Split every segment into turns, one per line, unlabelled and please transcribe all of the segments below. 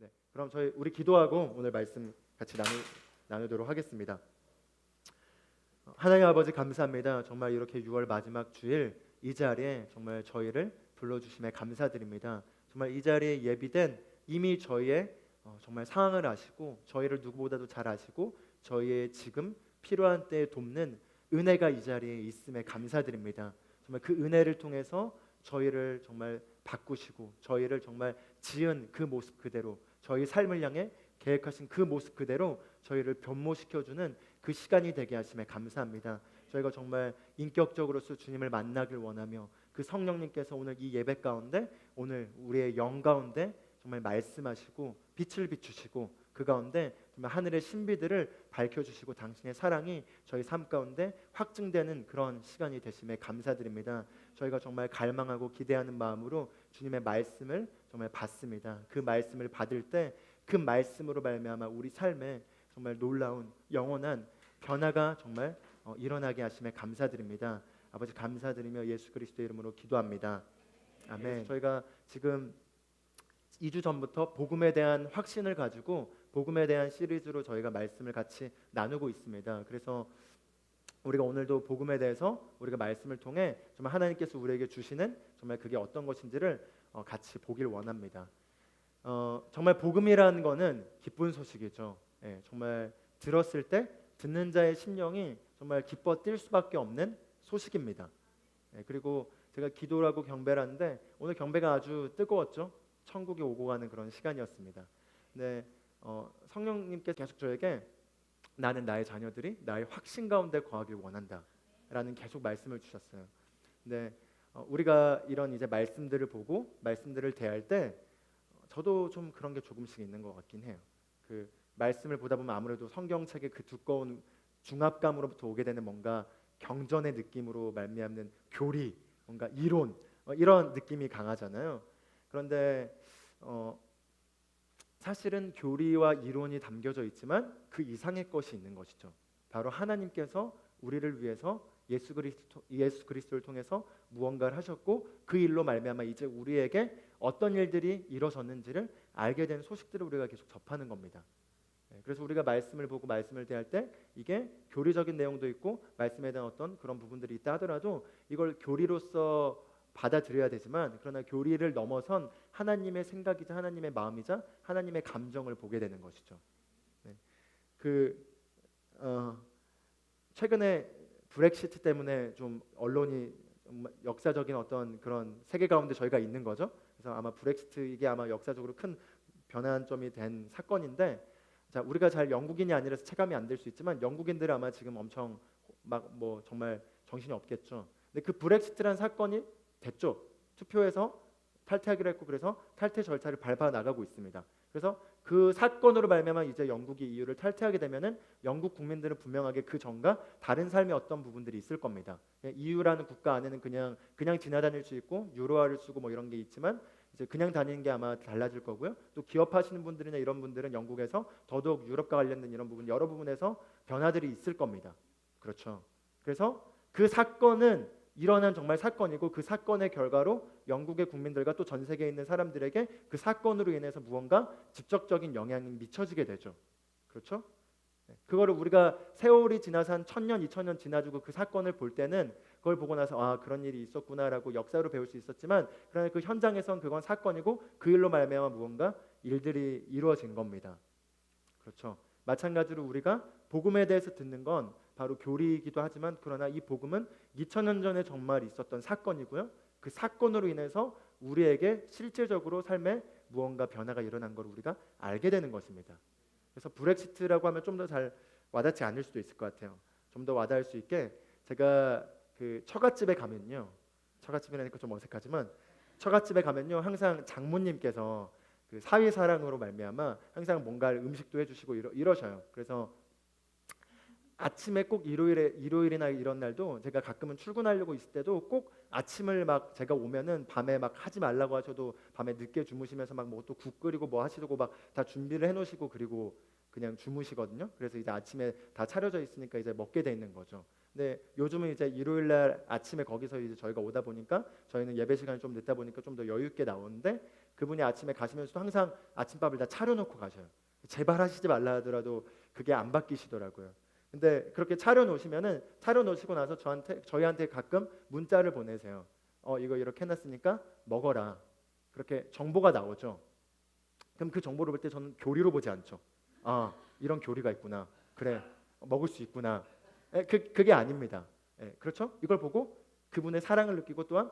네, 그럼 우리 기도하고 오늘 말씀 같이 나누도록 하겠습니다. 하나님 아버지 감사합니다. 정말 이렇게 6월 마지막 주일 이 자리에 정말 저희를 불러주심에 감사드립니다. 정말 이 자리에 예비된 이미 저희의 정말 상황을 아시고 저희를 누구보다도 잘 아시고 저희의 지금 필요한 때에 돕는 은혜가 이 자리에 있음에 감사드립니다. 정말 그 은혜를 통해서 저희를 정말 바꾸시고 저희를 정말 지은 그 모습 그대로 저희 삶을 향해 계획하신 그 모습 그대로 저희를 변모시켜주는 그 시간이 되게 하심에 감사합니다. 저희가 정말 인격적으로서 주님을 만나길 원하며 그 성령님께서 오늘 이 예배 가운데 오늘 우리의 영 가운데 정말 말씀하시고 빛을 비추시고 그 가운데 정말 하늘의 신비들을 밝혀주시고 당신의 사랑이 저희 삶 가운데 확증되는 그런 시간이 되심에 감사드립니다. 저희가 정말 갈망하고 기대하는 마음으로 주님의 말씀을 정말 받습니다. 그 말씀을 받을 때 그 말씀으로 말미암아 우리 삶에 정말 놀라운 영원한 변화가 정말 일어나게 하심에 감사드립니다. 아버지 감사드리며 예수 그리스도의 이름으로 기도합니다. 아멘. 저희가 지금 2주 전부터 복음에 대한 확신을 가지고 복음에 대한 시리즈로 저희가 말씀을 같이 나누고 있습니다. 그래서 우리가 오늘도 복음에 대해서 우리가 말씀을 통해 정말 하나님께서 우리에게 주시는 정말 그게 어떤 것인지를 같이 보길 원합니다. 정말 복음이라는 거는 기쁜 소식이죠. 예, 정말 들었을 때 듣는 자의 심령이 정말 기뻐 뛸 수밖에 없는 소식입니다. 예, 그리고 제가 기도를 하고 경배를 하는데 오늘 경배가 아주 뜨거웠죠. 천국에 오고 가는 그런 시간이었습니다. 근데 성령님께서 계속 저에게 나는 나의 자녀들이 나의 확신 가운데 거하길 원한다 라는 계속 말씀을 주셨어요. 근데 우리가 이런 이제 말씀들을 보고 말씀들을 대할 때 저도 좀 그런 게 조금씩 있는 것 같긴 해요. 그 말씀을 보다 보면 아무래도 성경책의 그 두꺼운 중압감으로부터 오게 되는 뭔가 경전의 느낌으로 말미암는 교리, 뭔가 이론 이런 느낌이 강하잖아요. 그런데 사실은 교리와 이론이 담겨져 있지만 그 이상의 것이 있는 것이죠. 바로 하나님께서 우리를 위해서 예수 그리스도를 통해서 무언가를 하셨고 그 일로 말미암아 이제 우리에게 어떤 일들이 이루어졌는지를 알게 된 소식들을 우리가 계속 접하는 겁니다. 그래서 우리가 말씀을 보고 말씀을 대할 때 이게 교리적인 내용도 있고 말씀에 대한 어떤 그런 부분들이 있다 하더라도 이걸 교리로서 받아들여야 되지만 그러나 교리를 넘어선 하나님의 생각이자 하나님의 마음이자 하나님의 감정을 보게 되는 것이죠. 최근에 브렉시트 때문에 좀 언론이 역사적인 어떤 그런 세계 가운데 저희가 있는 거죠. 그래서 아마 브렉시트 이게 아마 역사적으로 큰 변환점이 된 사건인데, 자 우리가 잘 영국인이 아니라서 체감이 안 될 수 있지만 영국인들은 아마 지금 엄청 막 뭐 정말 정신이 없겠죠. 근데 그 브렉시트라는 사건이 됐죠. 투표에서 탈퇴하기로 했고 그래서 탈퇴 절차를 밟아 나가고 있습니다. 그래서 그 사건으로 말미암아 이제 영국이 EU를 탈퇴하게 되면은 영국 국민들은 분명하게 그 전과 다른 삶의 어떤 부분들이 있을 겁니다. EU라는 국가 안에는 그냥 지나다닐 수 있고 유로화를 쓰고 뭐 이런 게 있지만 이제 그냥 다니는 게 아마 달라질 거고요. 또 기업하시는 분들이나 이런 분들은 영국에서 더더욱 유럽과 관련된 이런 부분 여러 부분에서 변화들이 있을 겁니다. 그렇죠. 그래서 그 사건은 일어난 정말 사건이고 그 사건의 결과로 영국의 국민들과 또 전 세계에 있는 사람들에게 그 사건으로 인해서 무언가 직접적인 영향이 미쳐지게 되죠. 그렇죠? 그거를 우리가 세월이 지나서 한 1000년, 2000년 지나주고 그 사건을 볼 때는 그걸 보고 나서 아 그런 일이 있었구나라고 역사로 배울 수 있었지만 그러나 그 현장에선 그건 사건이고 그 일로 말미암아 무언가 일들이 이루어진 겁니다. 그렇죠? 마찬가지로 우리가 복음에 대해서 듣는 건 바로 교리이기도 하지만 그러나 이 복음은 2000년 전에 정말 있었던 사건이고요. 그 사건으로 인해서 우리에게 실질적으로 삶에 무언가 변화가 일어난 걸 우리가 알게 되는 것입니다. 그래서 브렉시트라고 하면 좀 더 잘 와닿지 않을 수도 있을 것 같아요. 좀 더 와닿을 수 있게 제가 그 처갓집에 가면요. 처갓집이라니까 좀 어색하지만 처갓집에 가면요. 항상 장모님께서 그 사위사랑으로 말미암아 항상 뭔가 음식도 해주시고 이러셔요. 그래서 아침에 꼭 일요일이나 이런 날도 제가 가끔은 출근하려고 있을 때도 꼭 아침을 막 제가 오면은 밤에 막 하지 말라고 하셔도 밤에 늦게 주무시면서 막 뭐 또 국 끓이고 뭐 하시고 막 다 준비를 해놓으시고 그리고 그냥 주무시거든요. 그래서 이제 아침에 다 차려져 있으니까 이제 먹게 돼 있는 거죠. 근데 요즘은 이제 일요일 날 아침에 거기서 이제 저희가 오다 보니까 저희는 예배 시간이 좀 늦다 보니까 좀 더 여유 있게 나오는데 그분이 아침에 가시면서도 항상 아침밥을 다 차려놓고 가셔요. 제발 하시지 말라 하더라도 그게 안 바뀌시더라고요. 근데 그렇게 차려놓으시고 나서 저희한테 가끔 문자를 보내세요. 이거 이렇게 해놨으니까 먹어라. 그렇게 정보가 나오죠. 그럼 그 정보를 볼 때 저는 교리로 보지 않죠. 아, 이런 교리가 있구나. 그래, 먹을 수 있구나. 그게 아닙니다. 그렇죠? 이걸 보고 그분의 사랑을 느끼고 또한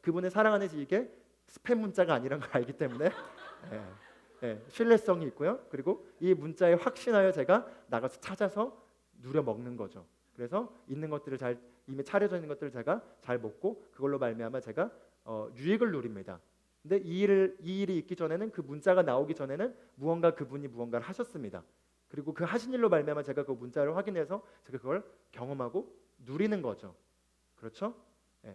그분의 사랑 안에서 이게 스팸 문자가 아니라는 걸 알기 때문에 신뢰성이 있고요. 그리고 이 문자에 확신하여 제가 나가서 찾아서 누려 먹는 거죠. 그래서 이미 차려져 있는 것들을 제가 잘 먹고 그걸로 말미암아 제가 유익을 누립니다. 근데 이 일이 있기 전에는 그 문자가 나오기 전에는 그분이 무언가를 하셨습니다. 그리고 그 하신 일로 말미암아 제가 그 문자를 확인해서 제가 그걸 경험하고 누리는 거죠. 그렇죠?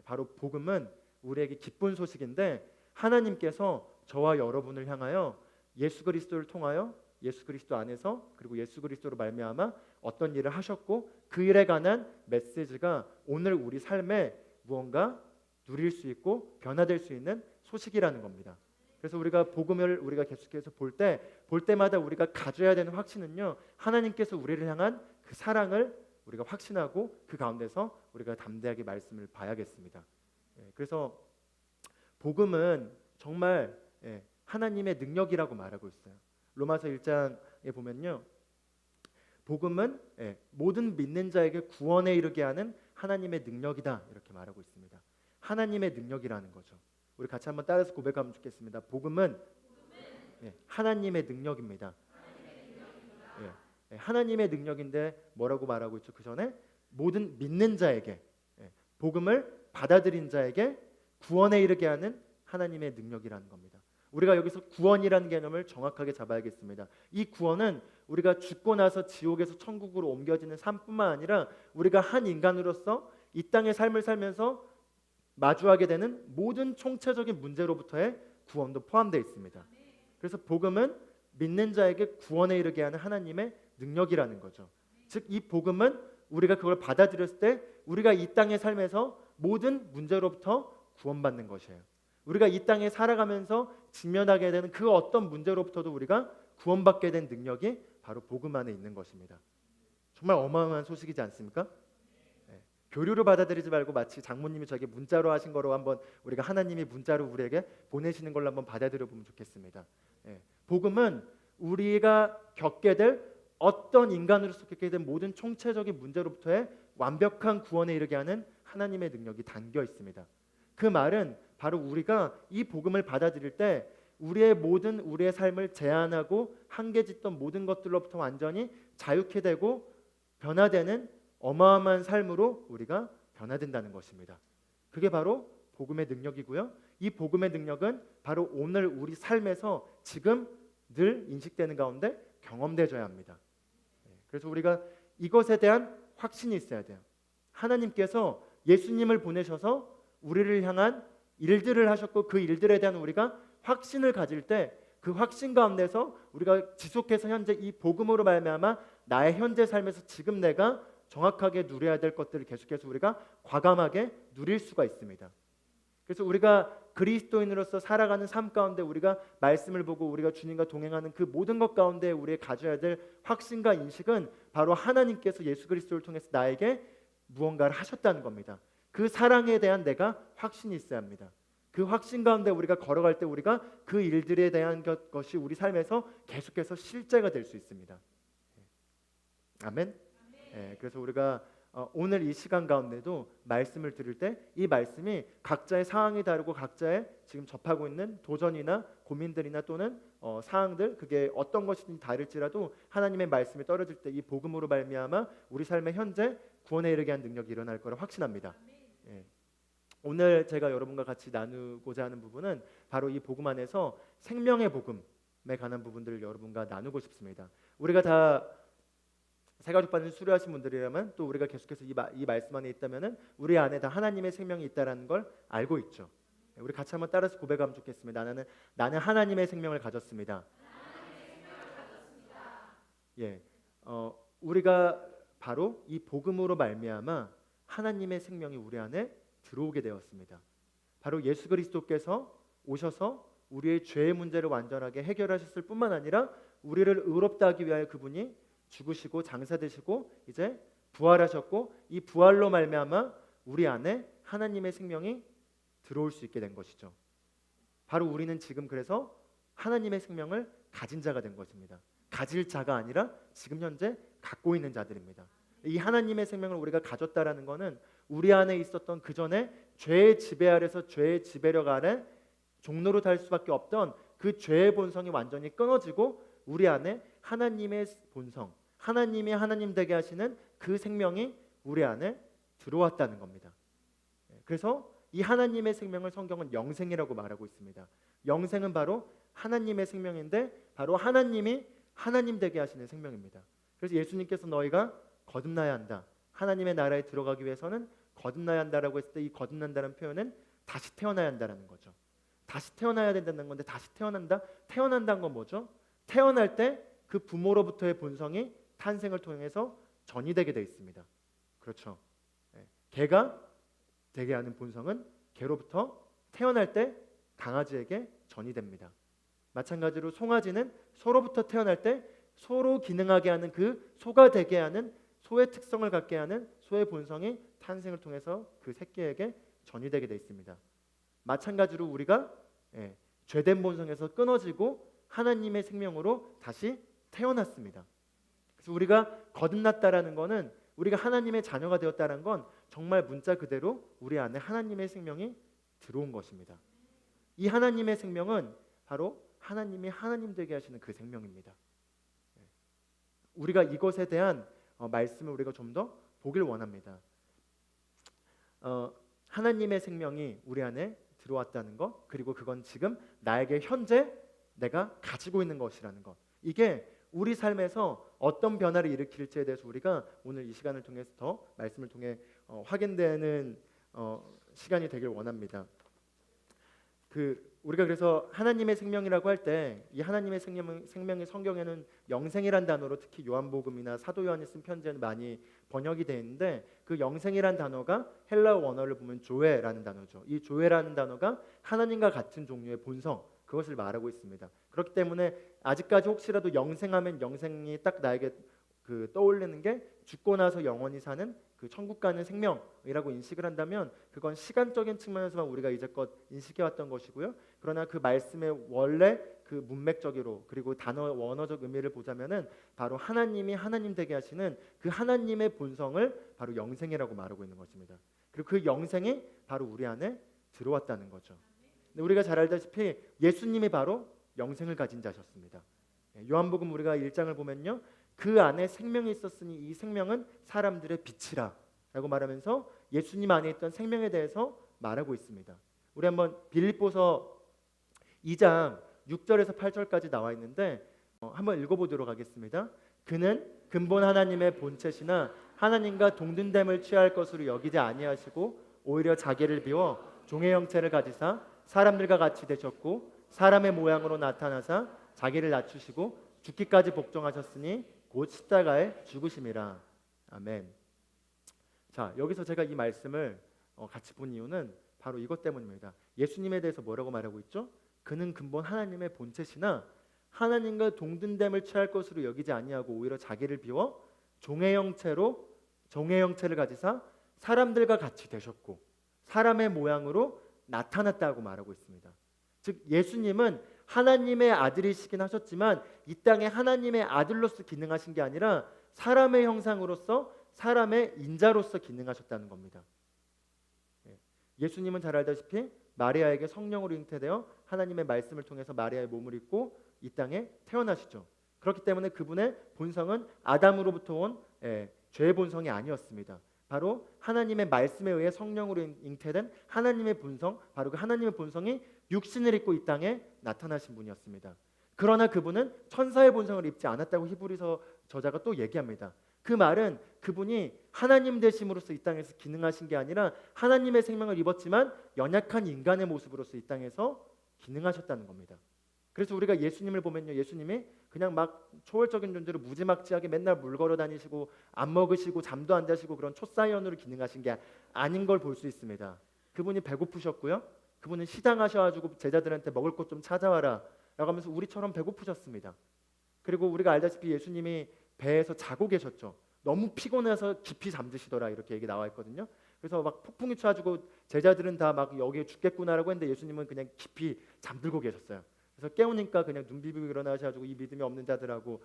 바로 복음은 우리에게 기쁜 소식인데 하나님께서 저와 여러분을 향하여 예수 그리스도를 통하여 예수 그리스도 안에서 그리고 예수 그리스도로 말미암아 어떤 일을 하셨고 그 일에 관한 메시지가 오늘 우리 삶에 무언가 누릴 수 있고 변화될 수 있는 소식이라는 겁니다. 그래서 우리가 계속해서 볼 때마다 우리가 가져야 되는 확신은요, 하나님께서 우리를 향한 그 사랑을 우리가 확신하고 그 가운데서 우리가 담대하게 말씀을 봐야겠습니다. 그래서 복음은 정말 하나님의 능력이라고 말하고 있어요. 로마서 1장에 보면요, 복음은 모든 믿는 자에게 구원에 이르게 하는 하나님의 능력이다 이렇게 말하고 있습니다. 하나님의 능력이라는 거죠. 우리 같이 한번 따라서 고백하면 좋겠습니다. 복음은 하나님의 능력입니다. 하나님의 능력인데 뭐라고 말하고 있죠? 그 전에 모든 믿는 자에게, 복음을 받아들인 자에게 구원에 이르게 하는 하나님의 능력이라는 겁니다. 우리가 여기서 구원이라는 개념을 정확하게 잡아야겠습니다. 이 구원은 우리가 죽고 나서 지옥에서 천국으로 옮겨지는 삶뿐만 아니라 우리가 한 인간으로서 이 땅의 삶을 살면서 마주하게 되는 모든 총체적인 문제로부터의 구원도 포함되어 있습니다. 그래서 복음은 믿는 자에게 구원에 이르게 하는 하나님의 능력이라는 거죠. 즉 이 복음은 우리가 그걸 받아들였을 때 우리가 이 땅의 삶에서 모든 문제로부터 구원받는 것이에요. 우리가 이 땅에 살아가면서 직면하게 되는 그 어떤 문제로부터도 우리가 구원받게 된 능력이 바로 복음 안에 있는 것입니다. 정말 어마어마한 소식이지 않습니까? 교류로 받아들이지 말고 마치 장모님이 저에게 문자로 하신 거로 한번 우리가 하나님이 문자로 우리에게 보내시는 걸로 한번 받아들여 보면 좋겠습니다. 복음은 우리가 겪게 될 어떤 인간으로서 겪게 된 모든 총체적인 문제로부터의 완벽한 구원에 이르게 하는 하나님의 능력이 담겨 있습니다. 그 말은 바로 우리가 이 복음을 받아들일 때 우리의 삶을 제한하고 한계짓던 모든 것들로부터 완전히 자유케 되고 변화되는 어마어마한 삶으로 우리가 변화된다는 것입니다. 그게 바로 복음의 능력이고요. 이 복음의 능력은 바로 오늘 우리 삶에서 지금 늘 인식되는 가운데 경험되어야 합니다. 그래서 우리가 이것에 대한 확신이 있어야 돼요. 하나님께서 예수님을 보내셔서 우리를 향한 일들을 하셨고 그 일들에 대한 우리가 확신을 가질 때 그 확신 가운데서 우리가 지속해서 현재 이 복음으로 말미암아 나의 현재 삶에서 지금 내가 정확하게 누려야 될 것들을 계속해서 우리가 과감하게 누릴 수가 있습니다. 그래서 우리가 그리스도인으로서 살아가는 삶 가운데 우리가 말씀을 보고 우리가 주님과 동행하는 그 모든 것 가운데 우리가 가져야 될 확신과 인식은 바로 하나님께서 예수 그리스도를 통해서 나에게 무언가를 하셨다는 겁니다. 그 사랑에 대한 내가 확신이 있어야 합니다. 그 확신 가운데 우리가 걸어갈 때 우리가 그 일들에 대한 것이 우리 삶에서 계속해서 실제가 될 수 있습니다. 아멘. 그래서 우리가 오늘 이 시간 가운데도 말씀을 들을 때 이 말씀이 각자의 상황이 다르고 각자의 지금 접하고 있는 도전이나 고민들이나 또는 사항들 그게 어떤 것이든 다를지라도 하나님의 말씀이 떨어질 때 이 복음으로 말미암아 우리 삶의 현재 구원에 이르게 한 능력이 일어날 거라 확신합니다. 오늘 제가 여러분과 같이 나누고자 하는 부분은 바로 이 복음 안에서 생명의 복음에 관한 부분들을 여러분과 나누고 싶습니다. 우리가 다 새가족반을 수료하신 분들이라면 또 우리가 계속해서 이 말씀 안에 있다면은 우리 안에 다 하나님의 생명이 있다라는 걸 알고 있죠. 우리 같이 한번 따라서 고백하면 좋겠습니다. 나는 하나님의 생명을 가졌습니다. 우리가 바로 이 복음으로 말미암아 하나님의 생명이 우리 안에 들어오게 되었습니다. 바로 예수 그리스도께서 오셔서 우리의 죄의 문제를 완전하게 해결하셨을 뿐만 아니라 우리를 의롭다 하기 위하여 그분이 죽으시고 장사되시고 이제 부활하셨고, 이 부활로 말미암아 우리 안에 하나님의 생명이 들어올 수 있게 된 것이죠. 바로 우리는 지금 그래서 하나님의 생명을 가진 자가 된 것입니다. 가질 자가 아니라 지금 현재 갖고 있는 자들입니다. 이 하나님의 생명을 우리가 가졌다라는 것은 우리 안에 있었던 그 전에 죄의 지배 아래서 죄의 지배력 아래 종로로 달 수밖에 없던 그 죄의 본성이 완전히 끊어지고 우리 안에 하나님의 본성, 하나님이 하나님 되게 하시는 그 생명이 우리 안에 들어왔다는 겁니다. 그래서 이 하나님의 생명을 성경은 영생이라고 말하고 있습니다. 영생은 바로 하나님의 생명인데 바로 하나님이 하나님 되게 하시는 생명입니다. 그래서 예수님께서 너희가 거듭나야 한다, 하나님의 나라에 들어가기 위해서는 거듭나야 한다라고 했을 때 이 거듭난다는 표현은 다시 태어나야 한다는 거죠. 다시 태어나야 된다는 건데, 다시 태어난다는 건 뭐죠? 태어날 때 그 부모로부터의 본성이 탄생을 통해서 전이되게 되어 있습니다. 그렇죠. 개가 되게 하는 본성은 개로부터 태어날 때 강아지에게 전이됩니다. 마찬가지로 송아지는 소로부터 태어날 때 소로 기능하게 하는 그 소가 되게 하는 소의 특성을 갖게 하는 소의 본성이 탄생을 통해서 그 새끼에게 전이되게 되어 있습니다. 마찬가지로 우리가 죄된 본성에서 끊어지고 하나님의 생명으로 다시 태어났습니다. 그래서 우리가 거듭났다라는 것은 우리가 하나님의 자녀가 되었다는 건 정말 문자 그대로 우리 안에 하나님의 생명이 들어온 것입니다. 이 하나님의 생명은 바로 하나님이 하나님 되게 하시는 그 생명입니다. 우리가 이것에 대한 말씀을 우리가 좀 더 보길 원합니다. 하나님의 생명이 우리 안에 들어왔다는 것, 그리고 그건 지금 나에게 현재 내가 가지고 있는 것이라는 것, 이게 우리 삶에서 어떤 변화를 일으킬지에 대해서 우리가 오늘 이 시간을 통해서 더 말씀을 통해 확인되는 시간이 되길 원합니다. 우리가 그래서 하나님의 생명이라고 할 때 이 하나님의 생명이 성경에는 영생이란 단어로 특히 요한복음이나 사도 요한이 쓴 편지에는 많이 번역이 되어 있는데, 그 영생이란 단어가 헬라어 원어를 보면 조에라는 단어죠. 이 조에라는 단어가 하나님과 같은 종류의 본성, 그것을 말하고 있습니다. 그렇기 때문에 아직까지 혹시라도 영생하면 영생이 딱 나에게 떠올리는 게 죽고 나서 영원히 사는 그 천국 가는 생명이라고 인식을 한다면 그건 시간적인 측면에서만 우리가 이제껏 인식해왔던 것이고요. 그러나 그 말씀의 원래 그 문맥적으로 그리고 단어 원어적 의미를 보자면은 바로 하나님이 하나님 되게 하시는 그 하나님의 본성을 바로 영생이라고 말하고 있는 것입니다. 그리고 그 영생이 바로 우리 안에 들어왔다는 거죠. 우리가 잘 알다시피 예수님이 바로 영생을 가진 자셨습니다. 요한복음 우리가 1장을 보면요, 그 안에 생명이 있었으니 이 생명은 사람들의 빛이라 라고 말하면서 예수님 안에 있던 생명에 대해서 말하고 있습니다. 우리 한번 빌립보서 2장 6절에서 8절까지 나와 있는데 한번 읽어보도록 하겠습니다. 그는 근본 하나님의 본체시나 하나님과 동등됨을 취할 것으로 여기지 아니하시고 오히려 자기를 비워 종의 형체를 가지사 사람들과 같이 되셨고 사람의 모양으로 나타나사 자기를 낮추시고 죽기까지 복종하셨으니 곧 십자가에 죽으심이라. 아멘. 자, 여기서 제가 이 말씀을 같이 본 이유는 바로 이것 때문입니다. 예수님에 대해서 뭐라고 말하고 있죠? 그는 근본 하나님의 본체시나 하나님과 동등됨을 취할 것으로 여기지 아니하고 오히려 자기를 비워 종의 형체를 가지사 사람들과 같이 되셨고 사람의 모양으로 나타났다고 말하고 있습니다. 즉 예수님은 하나님의 아들이시긴 하셨지만 이 땅에 하나님의 아들로서 기능하신 게 아니라 사람의 형상으로서 사람의 인자로서 기능하셨다는 겁니다. 예수님은 잘 알다시피 마리아에게 성령으로 잉태되어 하나님의 말씀을 통해서 마리아의 몸을 입고 이 땅에 태어나시죠. 그렇기 때문에 그분의 본성은 아담으로부터 온 죄의 본성이 아니었습니다. 바로 하나님의 말씀에 의해 성령으로 잉태된 하나님의 본성, 바로 그 하나님의 본성이 육신을 입고 이 땅에 나타나신 분이었습니다. 그러나 그분은 천사의 본성을 입지 않았다고 히브리서 저자가 또 얘기합니다. 그 말은 그분이 하나님 되심으로써 이 땅에서 기능하신 게 아니라 하나님의 생명을 입었지만 연약한 인간의 모습으로서 이 땅에서 기능하셨다는 겁니다. 그래서 우리가 예수님을 보면요, 예수님이 그냥 막 초월적인 존재로 무지막지하게 맨날 물 걸어 다니시고 안 먹으시고 잠도 안 자시고 그런 초사이언으로 기능하신 게 아닌 걸 볼 수 있습니다. 그분이 배고프셨고요, 그분은 시장하셔가지고 제자들한테 먹을 것 좀 찾아와라 라고 하면서 우리처럼 배고프셨습니다. 그리고 우리가 알다시피 예수님이 배에서 자고 계셨죠. 너무 피곤해서 깊이 잠드시더라 이렇게 얘기 나와 있거든요. 그래서 막 폭풍이 쳐가지고 제자들은 다 막 여기에 죽겠구나라고 했는데 예수님은 그냥 깊이 잠들고 계셨어요. 그래서 깨우니까 그냥 눈 비비고 일어나셔가지고 이 믿음이 없는 자들하고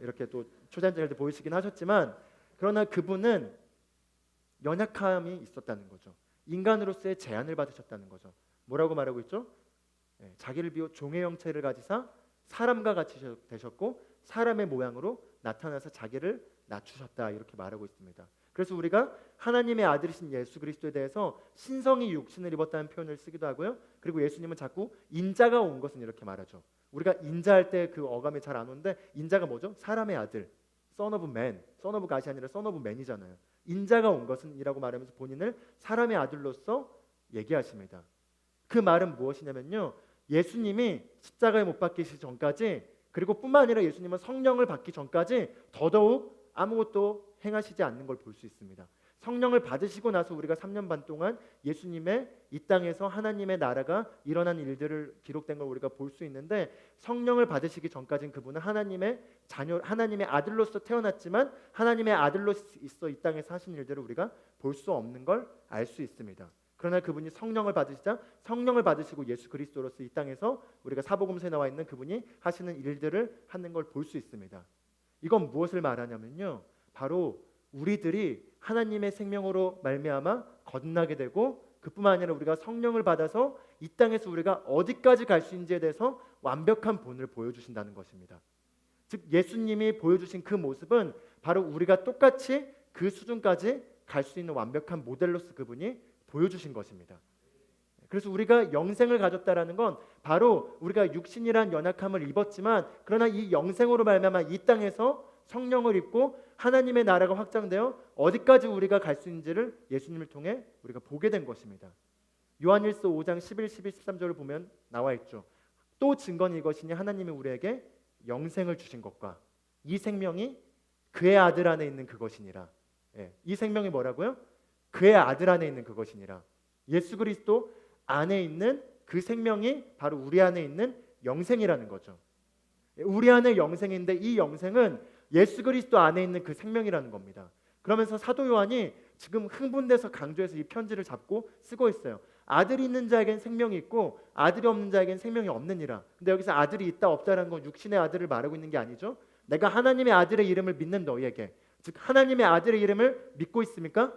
이렇게 또 초잔절할 보이시긴 하셨지만, 그러나 그분은 연약함이 있었다는 거죠. 인간으로서의 제한을 받으셨다는 거죠. 뭐라고 말하고 있죠? 자기를 비워 종의 형체를 가지사 사람과 같이 되셨고 사람의 모양으로 나타나서 자기를 낮추셨다 이렇게 말하고 있습니다. 그래서 우리가 하나님의 아들이신 예수 그리스도에 대해서 신성이 육신을 입었다는 표현을 쓰기도 하고요. 그리고 예수님은 자꾸 인자가 온 것은 이렇게 말하죠. 우리가 인자할 때 그 어감이 잘 안 오는데 인자가 뭐죠? 사람의 아들, Son of Man, Son of God이 아니라 Son of Man이잖아요. 인자가 온 것은 이라고 말하면서 본인을 사람의 아들로서 얘기하십니다. 그 말은 무엇이냐면요, 예수님이 십자가에 못 박히시기 전까지, 그리고 뿐만 아니라 예수님은 성령을 받기 전까지 더더욱 아무것도 행하시지 않는 걸 볼 수 있습니다. 성령을 받으시고 나서 우리가 3년 반 동안 예수님의 이 땅에서 하나님의 나라가 일어난 일들을 기록된 걸 우리가 볼 수 있는데, 성령을 받으시기 전까지는 그분은 하나님의 자녀, 하나님의 아들로서 태어났지만 하나님의 아들로서 이 땅에서 하신 일들을 우리가 볼 수 없는 걸 알 수 있습니다. 그러나 그분이 성령을 받으시자 성령을 받으시고 예수 그리스도로서 이 땅에서 우리가 사복음서에 나와 있는 그분이 하시는 일들을 하는 걸 볼 수 있습니다. 이건 무엇을 말하냐면요, 바로 우리들이 하나님의 생명으로 말미암아 거듭나게 되고, 그뿐만 아니라 우리가 성령을 받아서 이 땅에서 우리가 어디까지 갈 수 있는지에 대해서 완벽한 본을 보여주신다는 것입니다. 즉 예수님이 보여주신 그 모습은 바로 우리가 똑같이 그 수준까지 갈 수 있는 완벽한 모델로서 그분이 보여주신 것입니다. 그래서 우리가 영생을 가졌다라는 건 바로 우리가 육신이란 연약함을 입었지만, 그러나 이 영생으로 말미암아 이 땅에서 성령을 입고 하나님의 나라가 확장되어 어디까지 우리가 갈 수 있는지를 예수님을 통해 우리가 보게 된 것입니다. 요한일서 5장 11, 12, 13절을 보면 나와 있죠. 또 증거는 이것이니 하나님이 우리에게 영생을 주신 것과 이 생명이 그의 아들 안에 있는 그것이니라. 이 생명이 뭐라고요? 그의 아들 안에 있는 그것이니라. 예수 그리스도 안에 있는 그 생명이 바로 우리 안에 있는 영생이라는 거죠. 우리 안에 영생인데 이 영생은 예수 그리스도 안에 있는 그 생명이라는 겁니다. 그러면서 사도 요한이 지금 흥분돼서 강조해서 이 편지를 잡고 쓰고 있어요. 아들이 있는 자에겐 생명이 있고 아들이 없는 자에겐 생명이 없느니라. 근데 여기서 아들이 있다 없다라는 건 육신의 아들을 말하고 있는 게 아니죠. 내가 하나님의 아들의 이름을 믿는 너희에게, 즉 하나님의 아들의 이름을 믿고 있습니까?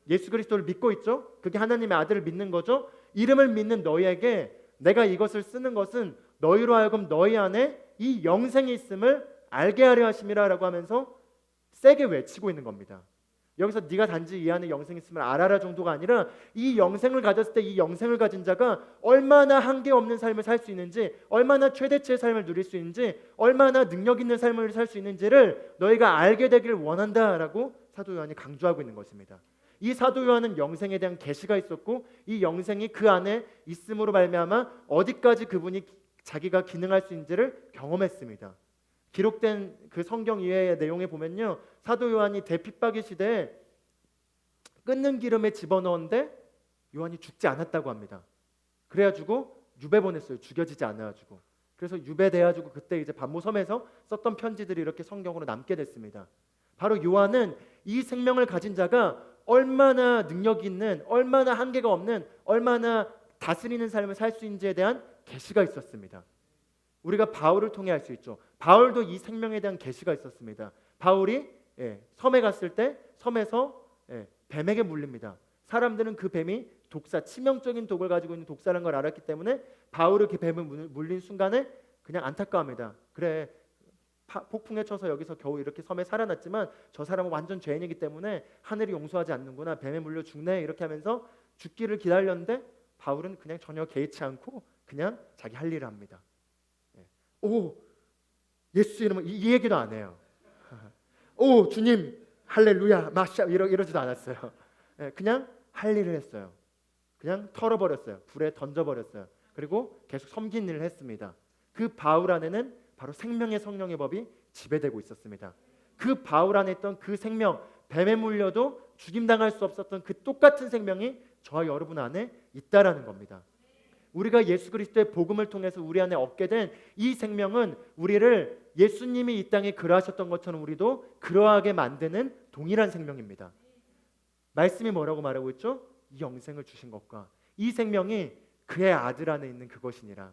예수 그리스도를 믿고 있죠. 그게 하나님의 아들을 믿는 거죠. 이름을 믿는 너희에게 내가 이것을 쓰는 것은 너희로 하여금 너희 안에 이 영생이 있음을 알게 하려 하심이라 라고 하면서 세게 외치고 있는 겁니다. 여기서 네가 단지 이 안에 영생이 있음을 알아라 정도가 아니라 이 영생을 가졌을 때 이 영생을 가진 자가 얼마나 한계 없는 삶을 살 수 있는지, 얼마나 최대치의 삶을 누릴 수 있는지, 얼마나 능력 있는 삶을 살 수 있는지를 너희가 알게 되기를 원한다라고 사도 요한이 강조하고 있는 것입니다. 이 사도 요한은 영생에 대한 계시가 있었고 이 영생이 그 안에 있음으로 말미암아 어디까지 그분이 자기가 기능할 수 있는지를 경험했습니다. 기록된 그 성경 이외의 내용에 보면요, 사도 요한이 대핍박의 시대에 끓는 기름에 집어넣었는데 요한이 죽지 않았다고 합니다. 그래가지고 유배 보냈어요. 죽여지지 않아가지고. 그래서 유배돼가지고 그때 이제 반모섬에서 썼던 편지들이 이렇게 성경으로 남게 됐습니다. 바로 요한은 이 생명을 가진 자가 얼마나 능력 있는, 얼마나 한계가 없는, 얼마나 다스리는 삶을 살 수 있는지에 대한 계시가 있었습니다. 우리가 바울을 통해 알 수 있죠. 바울도 이 생명에 대한 계시가 있었습니다. 바울이 섬에 갔을 때 섬에서 뱀에게 물립니다. 사람들은 그 뱀이 독사, 치명적인 독을 가지고 있는 독사라는 걸 알았기 때문에 바울이 그 뱀을 물린 순간에 그냥 안타까워합니다. 그래, 폭풍에 쳐서 여기서 겨우 이렇게 섬에 살아났지만 저 사람은 완전 죄인이기 때문에 하늘이 용서하지 않는구나, 뱀에 물려 죽네, 이렇게 하면서 죽기를 기다렸는데 바울은 그냥 전혀 개의치 않고 그냥 자기 할 일을 합니다. 오, 예수 이름은 이 얘기도 안 해요. 오, 주님 할렐루야 마샤 이러지도 않았어요. 그냥 할 일을 했어요. 그냥 털어버렸어요. 불에 던져버렸어요. 그리고 계속 섬긴 일을 했습니다. 그 바울 안에는 바로 생명의 성령의 법이 지배되고 있었습니다. 그 바울 안에 있던 그 생명, 뱀에 물려도 죽임당할 수 없었던 그 똑같은 생명이 저와 여러분 안에 있다라는 겁니다. 우리가 예수 그리스도의 복음을 통해서 우리 안에 얻게 된 이 생명은 우리를 예수님이 이 땅에 그러하셨던 것처럼 우리도 그러하게 만드는 동일한 생명입니다. 말씀이 뭐라고 말하고 있죠? 이 영생을 주신 것과 이 생명이 그의 아들 안에 있는 그것이니라.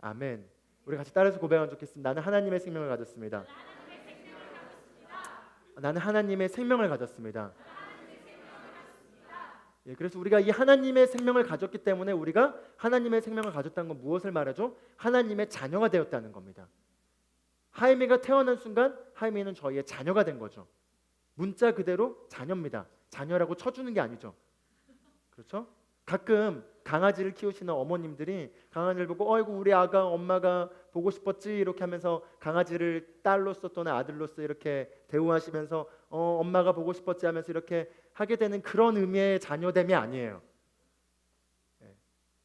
아멘. 우리 같이 따라서 고백하면 좋겠습니다. 나는 하나님의 생명을 가졌습니다. 나는 하나님의 생명을 가졌습니다. 예, 그래서 우리가 이 하나님의 생명을 가졌기 때문에 우리가 하나님의 생명을 가졌다는 건 무엇을 말하죠? 하나님의 자녀가 되었다는 겁니다. 하이미가 태어난 순간 하이미는 저희의 자녀가 된 거죠. 문자 그대로 자녀입니다. 자녀라고 쳐주는 게 아니죠. 그렇죠? 가끔 강아지를 키우시는 어머님들이 강아지를 보고 어이구 우리 아가 엄마가 보고 싶었지 이렇게 하면서 강아지를 딸로서 또는 아들로서 이렇게 대우하시면서 엄마가 보고 싶었지 하면서 이렇게 하게 되는 그런 의미의 자녀됨이 아니에요.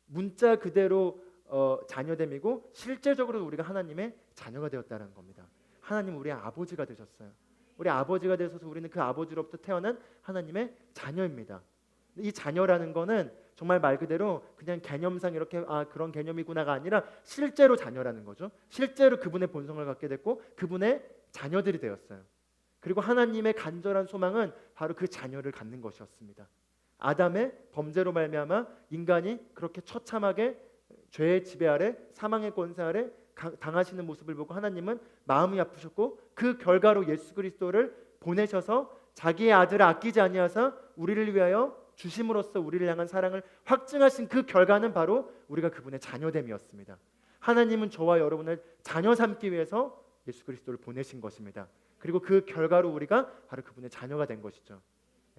문자 그대로 자녀됨이고 실제적으로 우리가 하나님의 자녀가 되었다는 겁니다. 하나님 우리의 아버지가 되셨어요. 우리 아버지가 되셔서 우리는 그 아버지로부터 태어난 하나님의 자녀입니다. 이 자녀라는 거는 정말 말 그대로 그냥 개념상 이렇게 그런 개념이구나가 아니라 실제로 자녀라는 거죠. 실제로 그분의 본성을 갖게 됐고 그분의 자녀들이 되었어요. 그리고 하나님의 간절한 소망은 바로 그 자녀를 갖는 것이었습니다. 아담의 범죄로 말미암아 인간이 그렇게 처참하게 죄의 지배 아래 사망의 권세 아래 당하시는 모습을 보고 하나님은 마음이 아프셨고 그 결과로 예수 그리스도를 보내셔서 자기의 아들을 아끼지 아니하사 우리를 위하여 주심으로써 우리를 향한 사랑을 확증하신 그 결과는 바로 우리가 그분의 자녀됨이었습니다. 하나님은 저와 여러분을 자녀 삼기 위해서 예수 그리스도를 보내신 것입니다. 그리고 그 결과로 우리가 바로 그분의 자녀가 된 것이죠.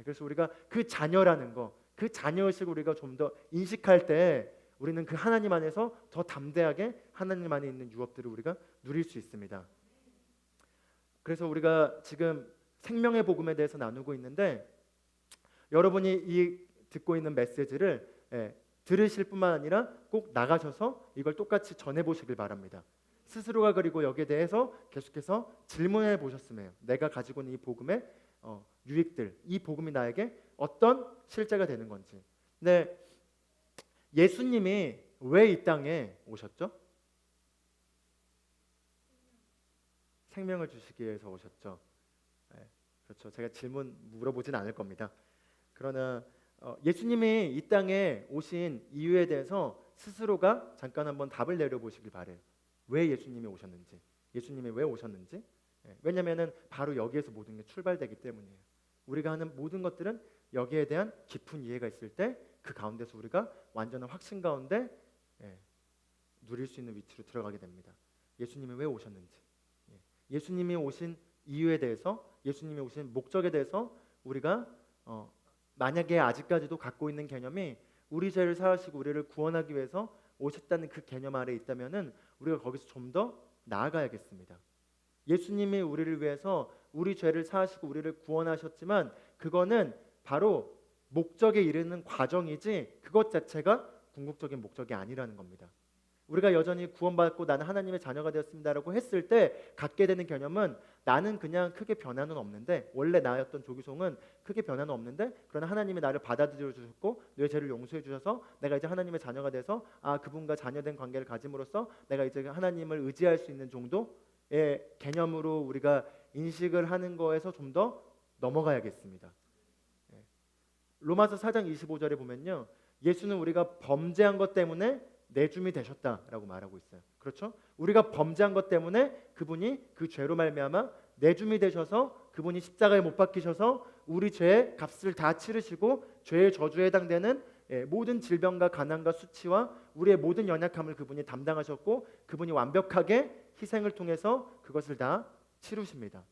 그래서 우리가 그 자녀라는 거, 그 자녀의식을 우리가 좀 더 인식할 때 우리는 그 하나님 안에서 더 담대하게 하나님 안에 있는 유업들을 우리가 누릴 수 있습니다. 그래서 우리가 지금 생명의 복음에 대해서 나누고 있는데 여러분이 이 듣고 있는 메시지를 들으실 뿐만 아니라 꼭 나가셔서 이걸 똑같이 전해보시길 바랍니다. 스스로가 그리고 여기에 대해서 계속해서 질문해 보셨으면 해요. 내가 가지고 있는 이 복음의 유익들, 이 복음이 나에게 어떤 실제가 되는 건지. 네, 예수님이 왜 이 땅에 오셨죠? 생명을 주시기 위해서 오셨죠. 그렇죠. 제가 질문 물어보진 않을 겁니다. 그러나 예수님이 이 땅에 오신 이유에 대해서 스스로가 잠깐 한번 답을 내려보시길 바래요. 왜 예수님이 오셨는지, 예수님이 왜 오셨는지. 왜냐하면 바로 여기에서 모든 게 출발되기 때문이에요. 우리가 하는 모든 것들은 여기에 대한 깊은 이해가 있을 때 그 가운데서 우리가 완전한 확신 가운데 누릴 수 있는 위치로 들어가게 됩니다. 예수님이 왜 오셨는지, 예수님이 오신 이유에 대해서, 예수님이 오신 목적에 대해서 우리가 만약에 아직까지도 갖고 있는 개념이 우리 죄를 사하시고 우리를 구원하기 위해서 오셨다는 그 개념 아래에 있다면은 우리가 거기서 좀 더 나아가야겠습니다. 예수님이 우리를 위해서 우리 죄를 사하시고 우리를 구원하셨지만 그거는 바로 목적에 이르는 과정이지 그것 자체가 궁극적인 목적이 아니라는 겁니다. 우리가 여전히 구원받고 나는 하나님의 자녀가 되었습니다라고 했을 때 갖게 되는 개념은 나는 그냥 크게 변화는 없는데, 원래 나였던 조기송은 크게 변화는 없는데 그러나 하나님이 나를 받아들여 주셨고 내 죄를 용서해 주셔서 내가 이제 하나님의 자녀가 돼서 그분과 자녀된 관계를 가짐으로써 내가 이제 하나님을 의지할 수 있는 정도의 개념으로 우리가 인식을 하는 거에서 좀 더 넘어가야겠습니다. 로마서 4장 25절에 보면요, 예수는 우리가 범죄한 것 때문에 내줌이 되셨다라고 말하고 있어요. 그렇죠? 우리가 범죄한 것 때문에 그분이 그 죄로 말미암아 내줌이 되셔서 그분이 십자가에 못 박히셔서 우리 죄의 값을 다 치르시고 죄의 저주에 해당되는 모든 질병과 가난과 수치와 우리의 모든 연약함을 그분이 담당하셨고 그분이 완벽하게 희생을 통해서 그것을 다 치루십니다.